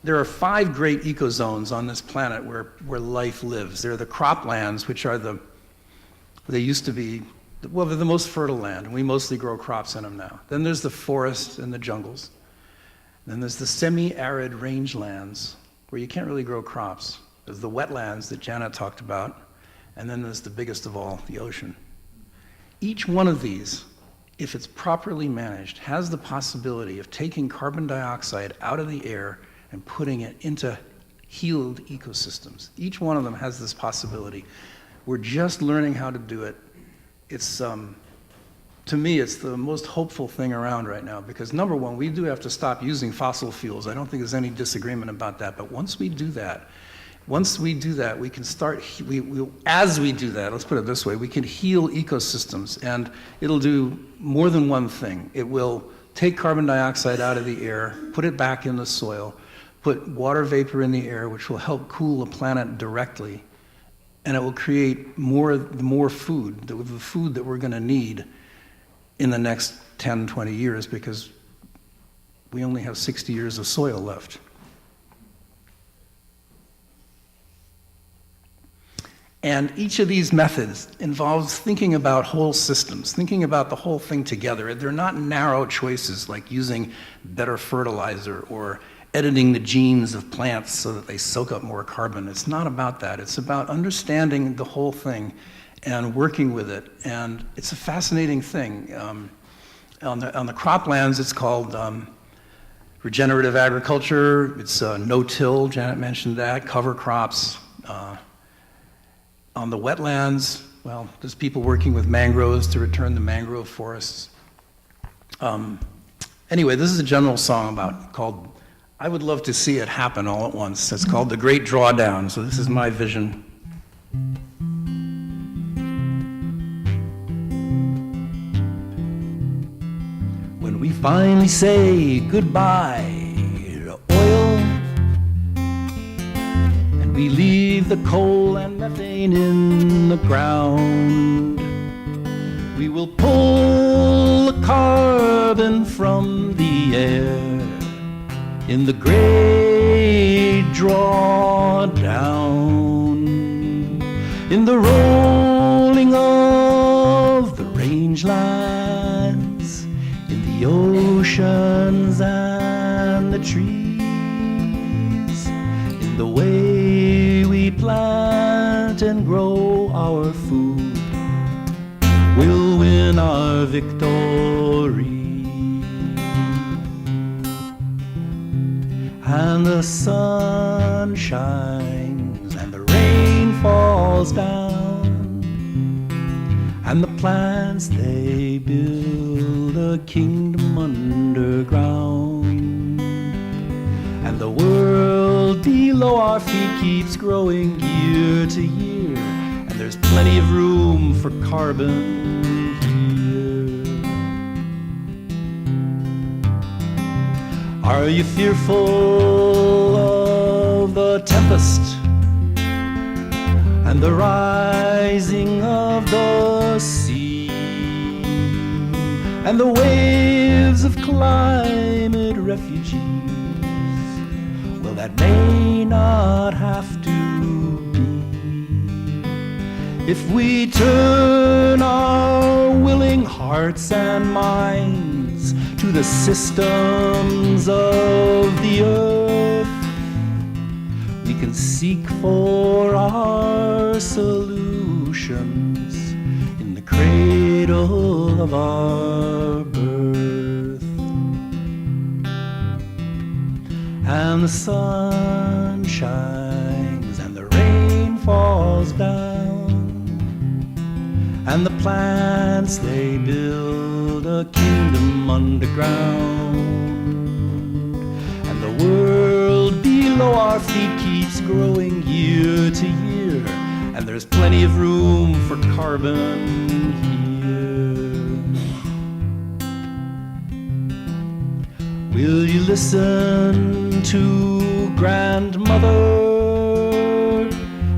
Speaker 4: there are 5 great ecozones on this planet where life lives. There are the croplands, which are they used to be, well, they're the most fertile land, and we mostly grow crops in them now. Then there's the forests and the jungles. Then there's the semi-arid rangelands, where you can't really grow crops, There's the wetlands that Janet talked about, and then there's the biggest of all, the ocean. Each one of these, if it's properly managed, has the possibility of taking carbon dioxide out of the air and putting it into healed ecosystems. Each one of them has this possibility. We're just learning how to do it. It's, to me, it's the most hopeful thing around right now, because number one, we do have to stop using fossil fuels. I don't think there's any disagreement about that, but once we do that, we can start, as we do that, let's put it this way, we can heal ecosystems, and it'll do more than one thing. It will take carbon dioxide out of the air, put it back in the soil, put water vapor in the air, which will help cool the planet directly, and it will create more food, the food that we're going to need in the next 10, 20 years, because we only have 60 years of soil left. And each of these methods involves thinking about whole systems, thinking about the whole thing together. They're not narrow choices like using better fertilizer or editing the genes of plants so that they soak up more carbon. It's not about that. It's about understanding the whole thing and working with it. And it's a fascinating thing. On the croplands, it's called regenerative agriculture. It's no-till, Janet mentioned that, cover crops. On the wetlands, well, there's people working with mangroves to return the mangrove forests. Anyway, this is a general song called, I would love to see it happen all at once. It's called The Great Drawdown, so this is my vision. When we finally say goodbye to oil, and we leave the coal and methane in the ground, we will pull the carbon from the air in the great drawdown, in the rolling of the rangelands, in the oceans and the trees, in the way we plant and grow our food, we'll win our victory. And the sun shines and the rain falls down, and the plants, they build a kingdom underground, and the world below our feet keeps growing year to year, and there's plenty of room for carbon here. Are you fearful of the tempest and the rising of the sea and the waves of climate refugees? Well, that may not have to be if we turn our willing hearts and minds to the systems of the earth. We can seek for our solutions in the cradle of our birth. And the sun shines and the rain falls down, and the plants, they build a kingdom underground, and the world below our feet keeps growing year to year, and there's plenty of room for carbon here. Will you listen to grandmother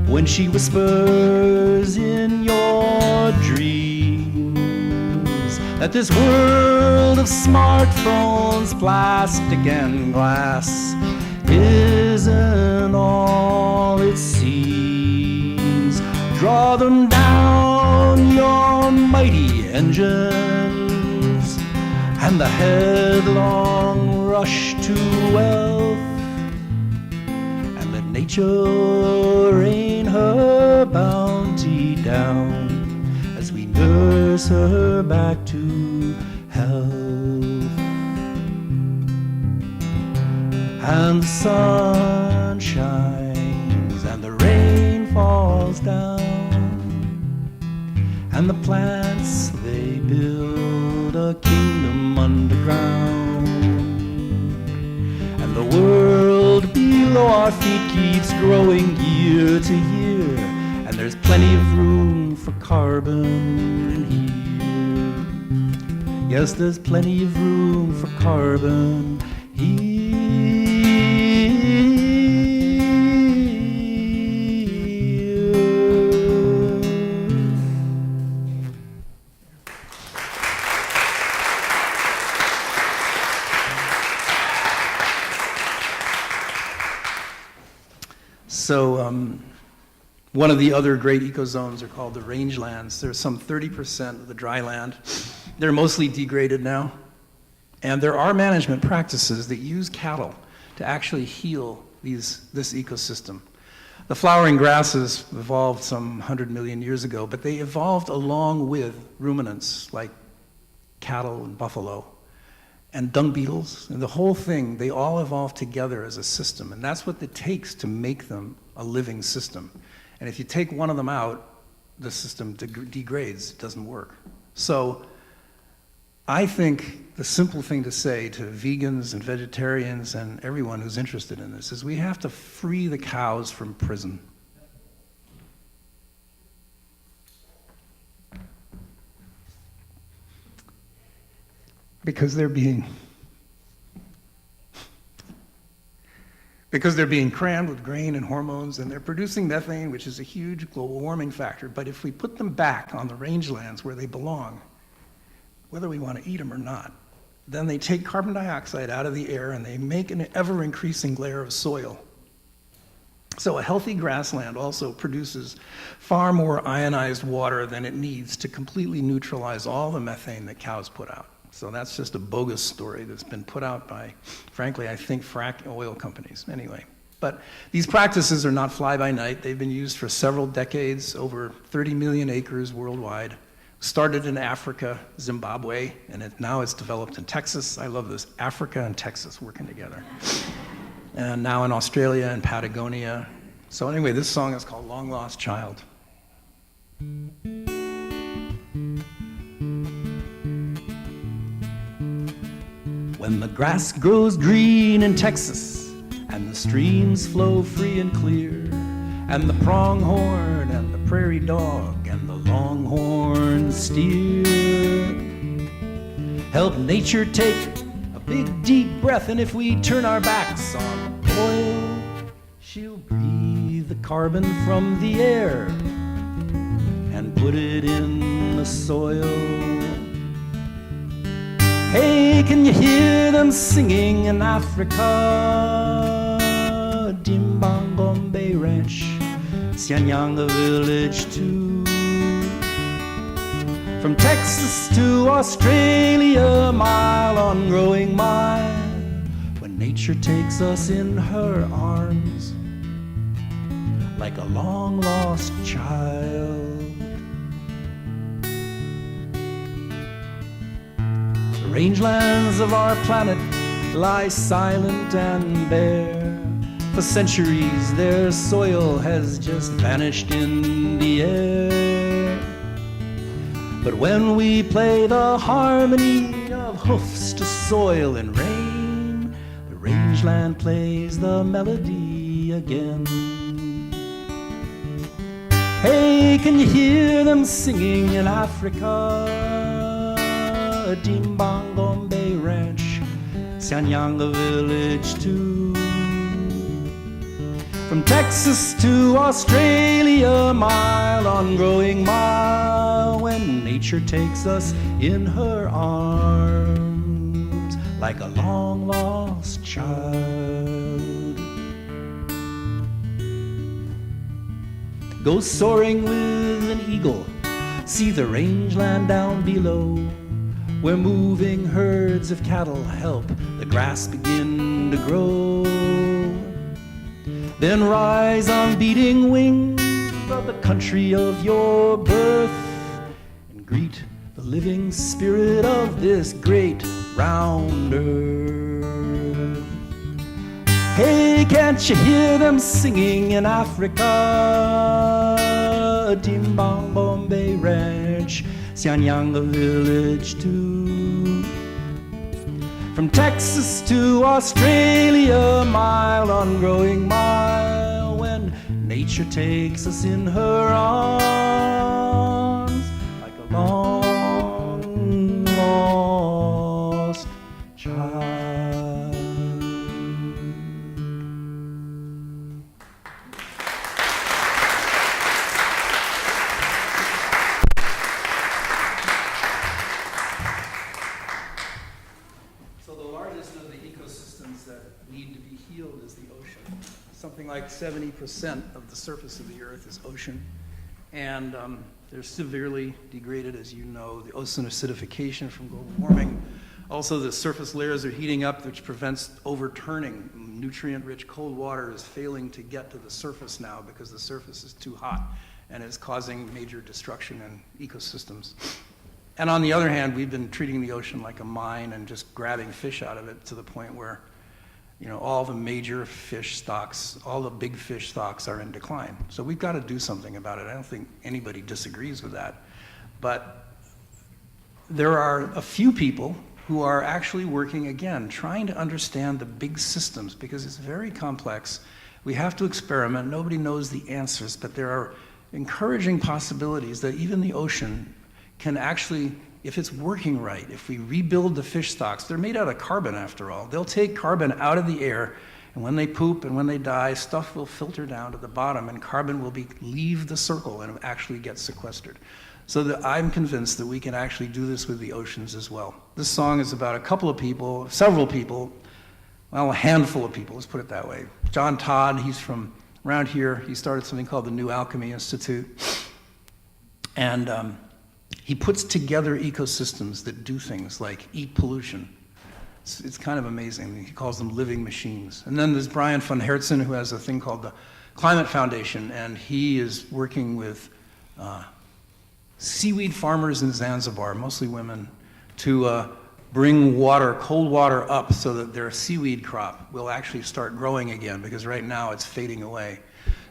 Speaker 4: when she whispers in your dreams that this world of smartphones, plastic and glass isn't all it seems? Draw them down, your mighty engines, and the headlong rush to wealth, and let nature nurse her back to health. And the sun shines and the rain falls down, and the plants, they build a kingdom underground. And the world below our feet keeps growing year to year, and there's plenty of room for carbon here. Yes, there's plenty of room for carbon here. So one of the other great ecozones are called the rangelands. There's some 30% of the dry land. They're mostly degraded now. And there are management practices that use cattle to actually heal this ecosystem. The flowering grasses evolved some 100 million years ago, but they evolved along with ruminants like cattle and buffalo and dung beetles, and the whole thing, they all evolved together as a system, and that's what it takes to make them a living system. And if you take one of them out, the system degrades, it doesn't work. So I think the simple thing to say to vegans and vegetarians and everyone who's interested in this is we have to free the cows from prison. Because they're being crammed with grain and hormones, and they're producing methane, which is a huge global warming factor. But if we put them back on the rangelands where they belong, whether we want to eat them or not, then they take carbon dioxide out of the air and they make an ever-increasing layer of soil. So a healthy grassland also produces far more ionized water than it needs to completely neutralize all the methane that cows put out. So that's just a bogus story that's been put out by, frankly, I think frack oil companies. Anyway, but these practices are not fly-by-night. They've been used for several decades, over 30 million acres worldwide. Started in Africa, Zimbabwe, and now it's developed in Texas. I love this, Africa and Texas working together. And now in Australia and Patagonia. So anyway, this song is called Long Lost Child. When the grass grows green in Texas, and the streams flow free and clear, and the pronghorn and the prairie dog and the longhorn steer help nature take a big deep breath, and if we turn our backs on oil, she'll breathe the carbon from the air and put it in the soil. Hey, can you hear them singing in Africa? Dimbangombe Ranch, Sianyanga Village too. From Texas to Australia, mile on growing mile, when nature takes us in her arms like a long-lost child. The rangelands of our planet lie silent and bare. For centuries their soil has just vanished in the air. But when we play the harmony of hoofs to soil and rain, the rangeland plays the melody again. Hey, can you hear them singing in Africa? Dimbangombe Ranch, Sianyanga Village too. From Texas to Australia, mile on growing mile, when nature takes us in her arms like a long-lost child. Go soaring with an eagle, see the rangeland down below, where moving herds of cattle help the grass begin to grow. Then rise on beating wings of the country of your birth and greet the the living spirit of this great round earth. Hey, can't you hear them singing in Africa? Tim Bom Bombay Ranch, Sianyanga Village too. From Texas to Australia, mile on growing mile, when nature takes us in her arms like a long lost child. So the largest of the ecosystems that need to be healed is the ocean. Something like 70% of the surface of the earth is ocean. And they're severely degraded, as you know, the ocean acidification from global warming. Also, the surface layers are heating up, which prevents overturning. Nutrient-rich cold water is failing to get to the surface now because the surface is too hot and is causing major destruction in ecosystems. And on the other hand, we've been treating the ocean like a mine and just grabbing fish out of it to the point where, you know, all the major fish stocks, all the big fish stocks are in decline. So we've got to do something about it. I don't think anybody disagrees with that. But there are a few people who are actually working, again, trying to understand the big systems because it's very complex. We have to experiment. Nobody knows the answers, but there are encouraging possibilities that even the ocean can actually, if it's working right, if we rebuild the fish stocks, they're made out of carbon after all. They'll take carbon out of the air, and when they poop and when they die, stuff will filter down to the bottom, and carbon will leave the circle and actually get sequestered. So I'm convinced that we can actually do this with the oceans as well. This song is about a couple of people, several people, well, a handful of people, let's put it that way. John Todd, he's from around here. He started something called the New Alchemy Institute. And he puts together ecosystems that do things like eat pollution. It's kind of amazing. He calls them living machines. And then there's Brian von Herzen, who has a thing called the Climate Foundation, and he is working with seaweed farmers in Zanzibar, mostly women, to bring water, cold water up so that their seaweed crop will actually start growing again, because right now it's fading away.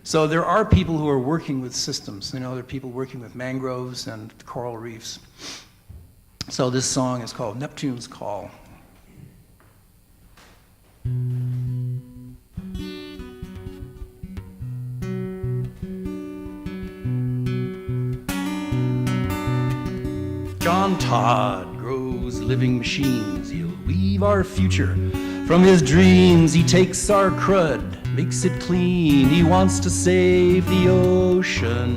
Speaker 4: So there are people who are working with systems. You know, there are people working with mangroves and coral reefs. So this song is called Neptune's Call. John Todd grows living machines. He'll weave our future. From his dreams, he takes our crud, makes it clean. He wants to save the ocean.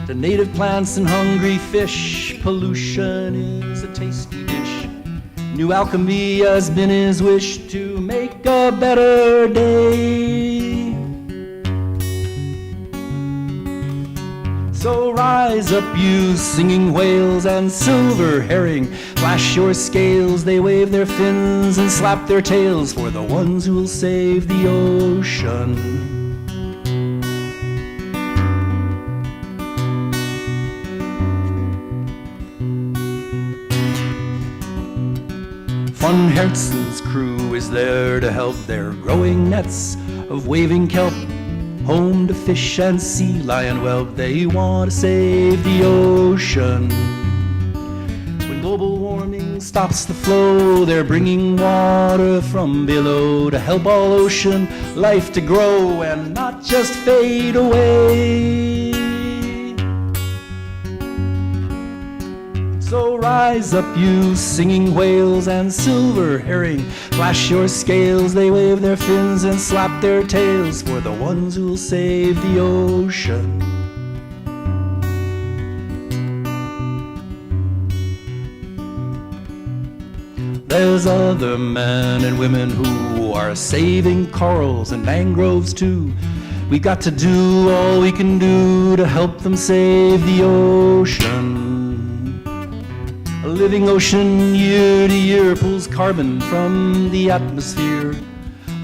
Speaker 4: To native plants and hungry fish, pollution is a tasty dish. New alchemy has been his wish to make a better day. So rise up, you singing whales and silver herring. Flash your scales, they wave their fins and slap their tails for the ones who will save the ocean. Von Herzen's crew is there to help. They're growing nets of waving kelp, home to fish and sea lion whelp. They want to save the ocean. When global warming stops the flow, they're bringing water from below to help all ocean life to grow and not just fade away. So rise up, you singing whales and silver herring. Flash your scales, they wave their fins and slap their tails for the ones who'll save the ocean. There's other men and women who are saving corals and mangroves too. We've got to do all we can do to help them save the ocean. A living ocean year to year pulls carbon from the atmosphere.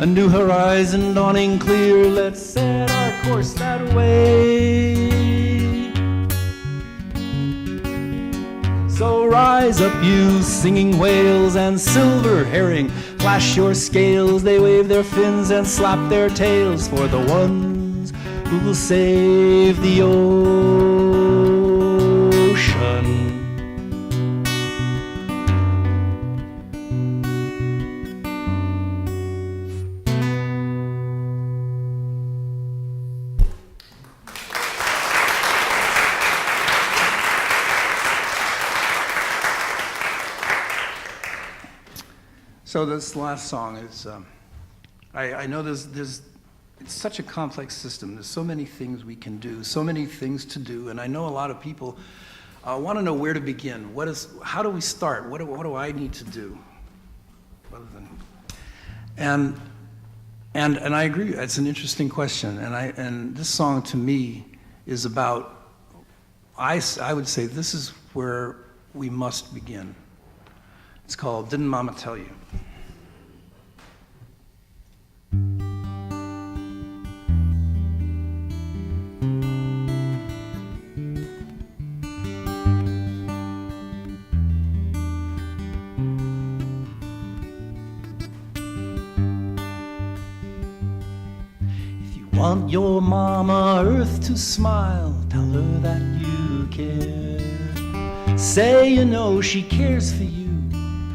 Speaker 4: A new horizon dawning clear, let's set our course that way.
Speaker 6: So rise up, you singing whales and silver herring. Flash your scales, they wave their fins and slap their tails for the ones who will save the ocean.
Speaker 4: So this last song is, I know it's such a complex system. There's so many things we can do, so many things to do, and I know a lot of people want to know where to begin. How do we start? What do I need to do? And I agree. It's an interesting question, and this song to me is about. I would say this is where we must begin. It's called "Didn't Mama Tell You?"
Speaker 6: Want your mama Earth to smile, tell her that you care. Say you know she cares for you,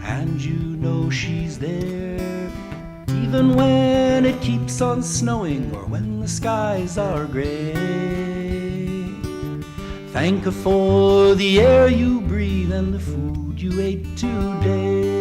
Speaker 6: and you know she's there. Even when it keeps on snowing, or when the skies are gray. Thank her for the air you breathe and the food you ate today.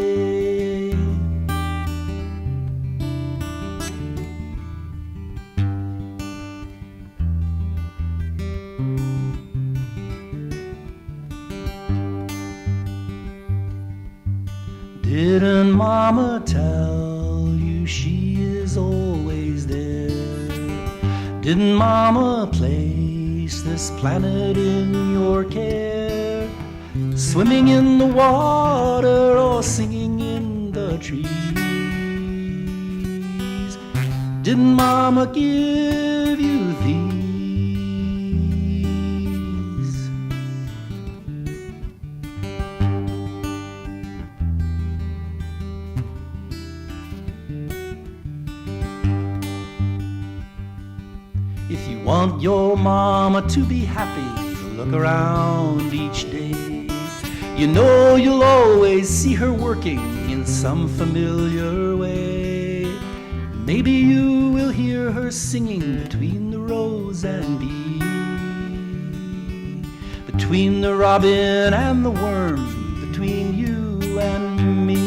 Speaker 6: Didn't Mama tell you she is always there? Didn't Mama place this planet in your care? Swimming in the water or singing in the trees? Didn't Mama give you these? If you want your mama to be happy, look around each day. You know you'll always see her working in some familiar way. Maybe you will hear her singing between the rose and bee, between the robin and the worm, between you and me.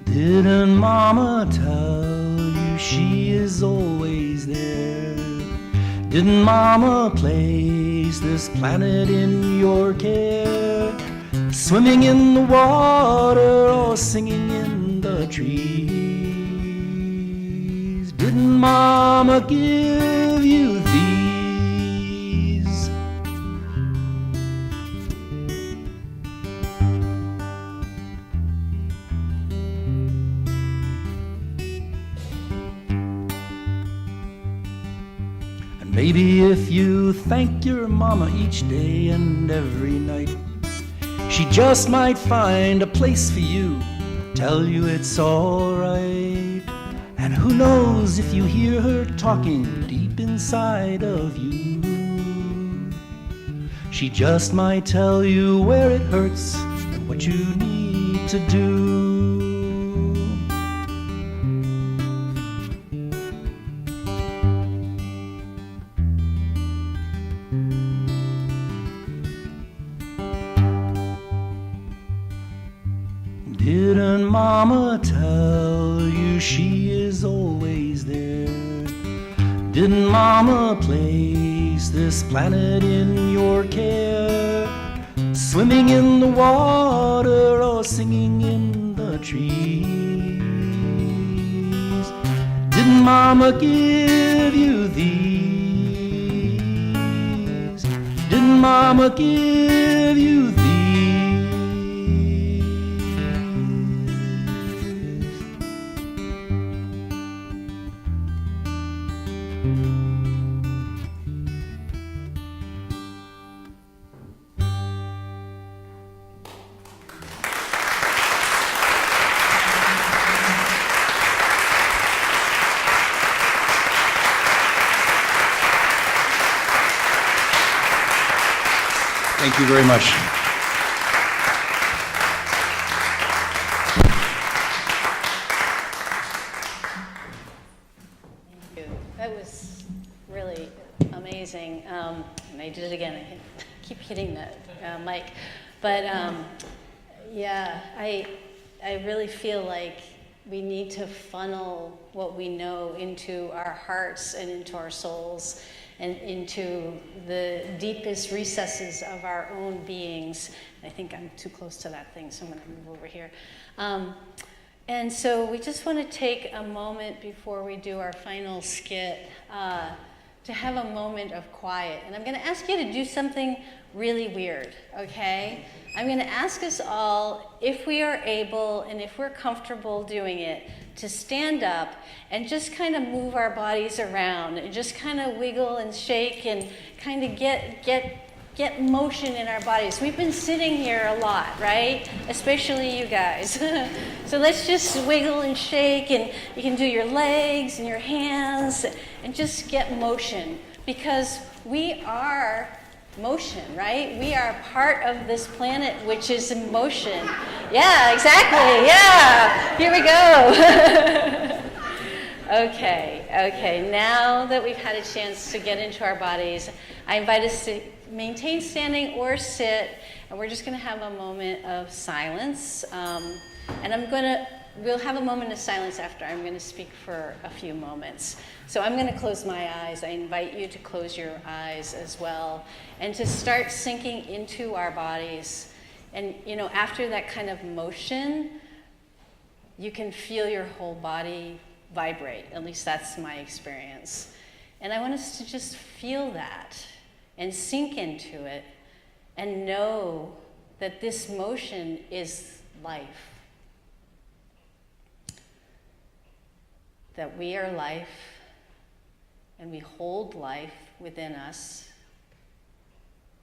Speaker 6: Didn't Mama tell you she is always there? Didn't Mama place this planet in your care? Swimming in the water or singing in the trees? Didn't Mama give you these? Maybe if you thank your mama each day and every night, she just might find a place for you, tell you it's alright. And who knows if you hear her talking deep inside of you, she just might tell you where it hurts and what you need to do. Didn't Mama tell you she is always there? Didn't Mama place this planet in your care? Swimming in the water or singing in the trees? Didn't Mama give you these? Didn't Mama give you these?
Speaker 4: Thank you very much.
Speaker 1: That was really amazing. And I did it again. Keep hitting the mic. But yeah, I really feel like we need to funnel what we know into our hearts and into our souls and into the deepest recesses of our own beings. I think I'm too close to that thing, so I'm going to move over here. And so we just want to take a moment before we do our final skit to have a moment of quiet. And I'm going to ask you to do something really weird, okay? I'm going to ask us all, if we are able and if we're comfortable doing it, to stand up and just kind of move our bodies around and just kind of wiggle and shake and kind of get motion in our bodies. We've been sitting here a lot, right? Especially you guys. So let's just wiggle and shake, and you can do your legs and your hands and just get motion, because we are motion, right? We are part of this planet which is in motion. Yeah, exactly. Yeah. Here we go. Okay. Now that we've had a chance to get into our bodies, I invite us to maintain standing or sit, and we're just going to have a moment of silence. And we'll have a moment of silence after I'm going to speak for a few moments. So I'm going to close my eyes. I invite you to close your eyes as well and to start sinking into our bodies. And, after that kind of motion, you can feel your whole body vibrate. At least that's my experience. And I want us to just feel that and sink into it and know that this motion is life. That we are life, and we hold life within us,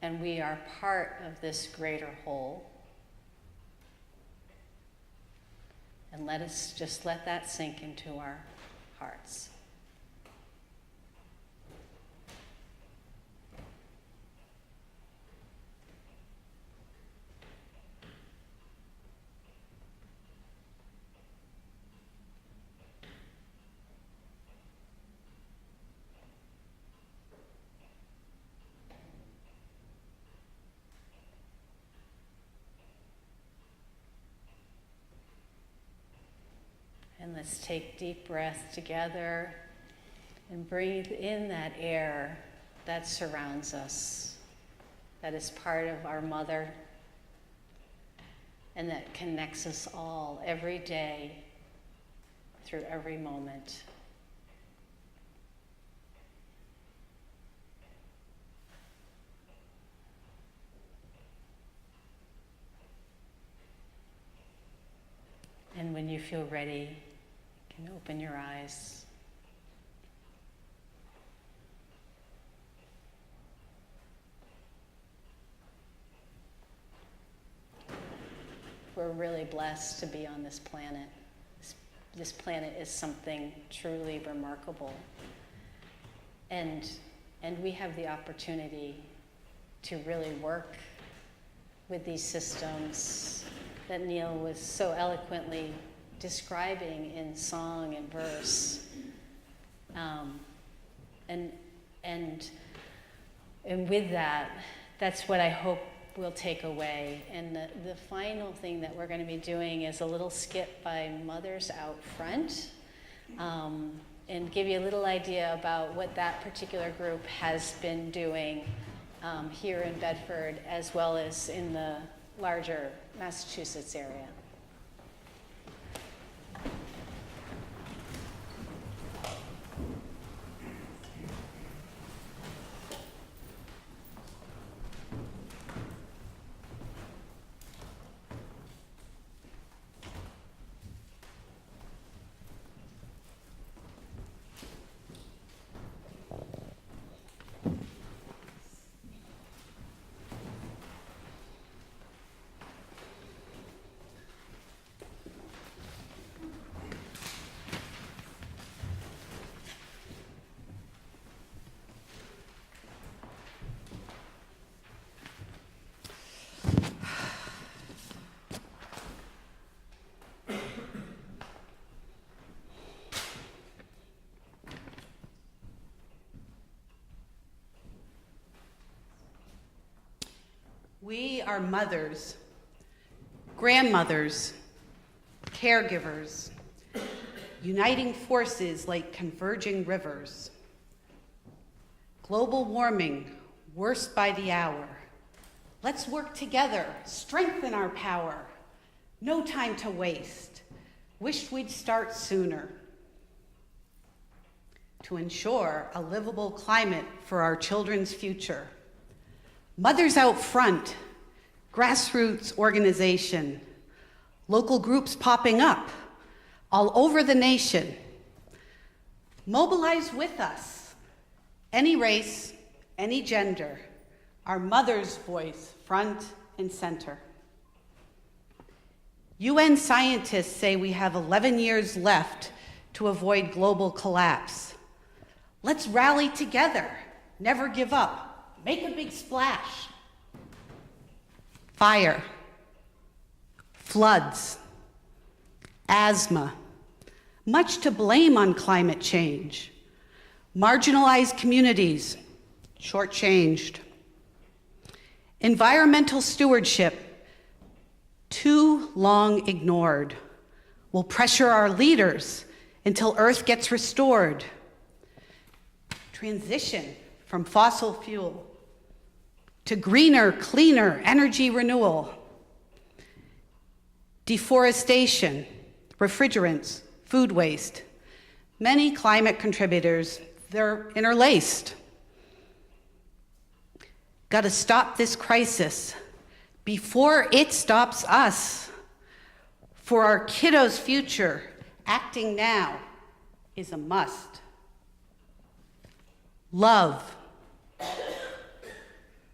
Speaker 1: and we are part of this greater whole. And let us just let that sink into our hearts. And let's take deep breaths together and breathe in that air that surrounds us, that is part of our mother, and that connects us all every day through every moment. And when you feel ready, you can open your eyes. We're really blessed to be on this planet. This planet is something truly remarkable. And we have the opportunity to really work with these systems that Neil was so eloquently describing in song and verse. And with that, that's what I hope we'll take away. And the final thing that we're going to be doing is a little skit by Mothers Out Front, and give you a little idea about what that particular group has been doing here in Bedford, as well as in the larger Massachusetts area.
Speaker 7: We are mothers, grandmothers, caregivers, uniting forces like converging rivers. Global warming, worse by the hour. Let's work together, strengthen our power. No time to waste. Wished we'd start sooner. To ensure a livable climate for our children's future. Mothers Out Front, grassroots organization, local groups popping up all over the nation. Mobilize with us. Any race, any gender, our mother's voice front and center. UN scientists say we have 11 years left to avoid global collapse. Let's rally together, never give up, make a big splash. Fire, floods, asthma, much to blame on climate change. Marginalized communities, shortchanged. Environmental stewardship, too long ignored. We'll pressure our leaders until Earth gets restored. Transition from fossil fuel to greener, cleaner energy renewal. Deforestation, refrigerants, food waste. Many climate contributors, they're interlaced. Got to stop this crisis before it stops us. For our kiddos' future, acting now is a must. Love,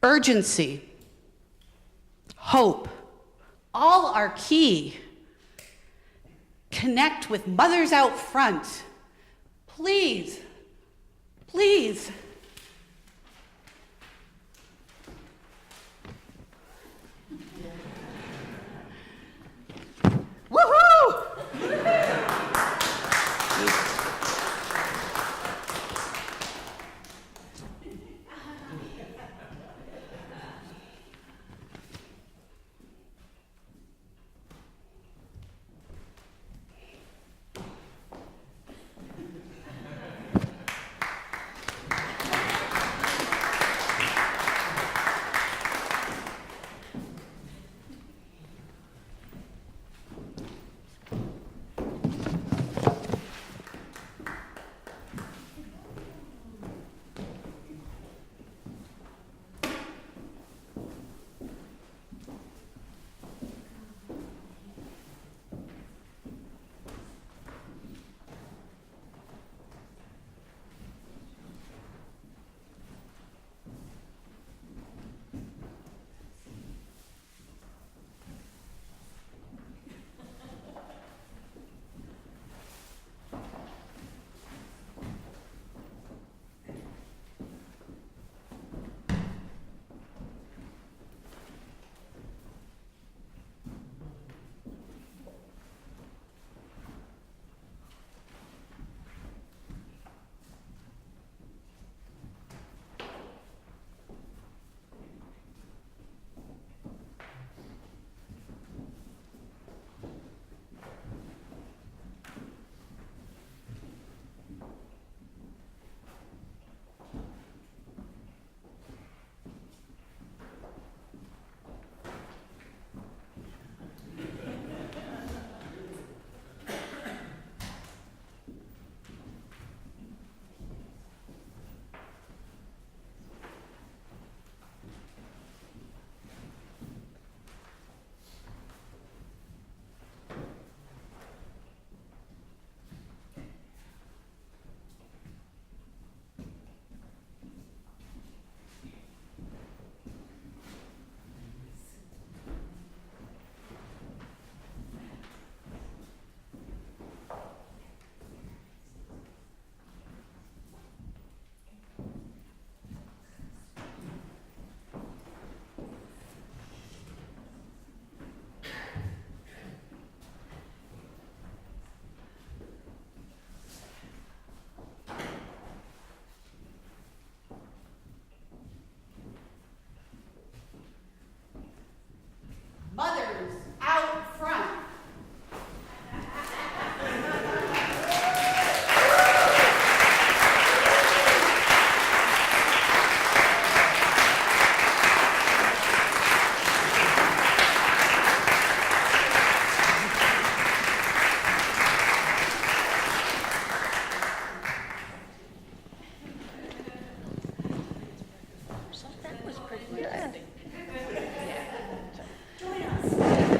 Speaker 7: urgency, hope, all are key. Connect with Mothers Out Front. Please, please. Woohoo!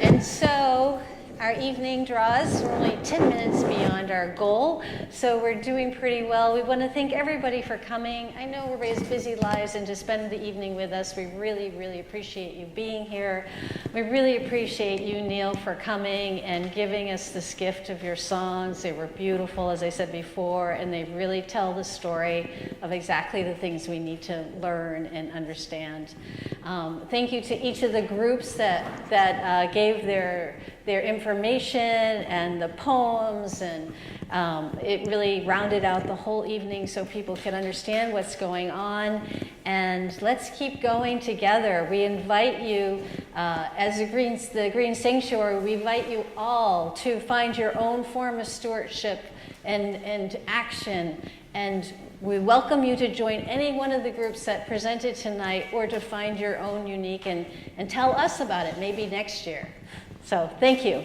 Speaker 1: And so our evening draws. We're only 10 minutes beyond our goal, so we're doing pretty well. We want to thank everybody for coming. I know we're raised busy lives, and to spend the evening with us, we really, really appreciate you being here. We really appreciate you, Neil, for coming and giving us this gift of your songs. They were beautiful, as I said before, and they really tell the story of exactly the things we need to learn and understand. Thank you to each of the groups that gave their information and the poems, and it really rounded out the whole evening so people could understand what's going on. And let's keep going together. We invite you, as the Green Sanctuary, we invite you all to find your own form of stewardship and action. And we welcome you to join any one of the groups that presented tonight, or to find your own unique and tell us about it maybe next year. So thank you.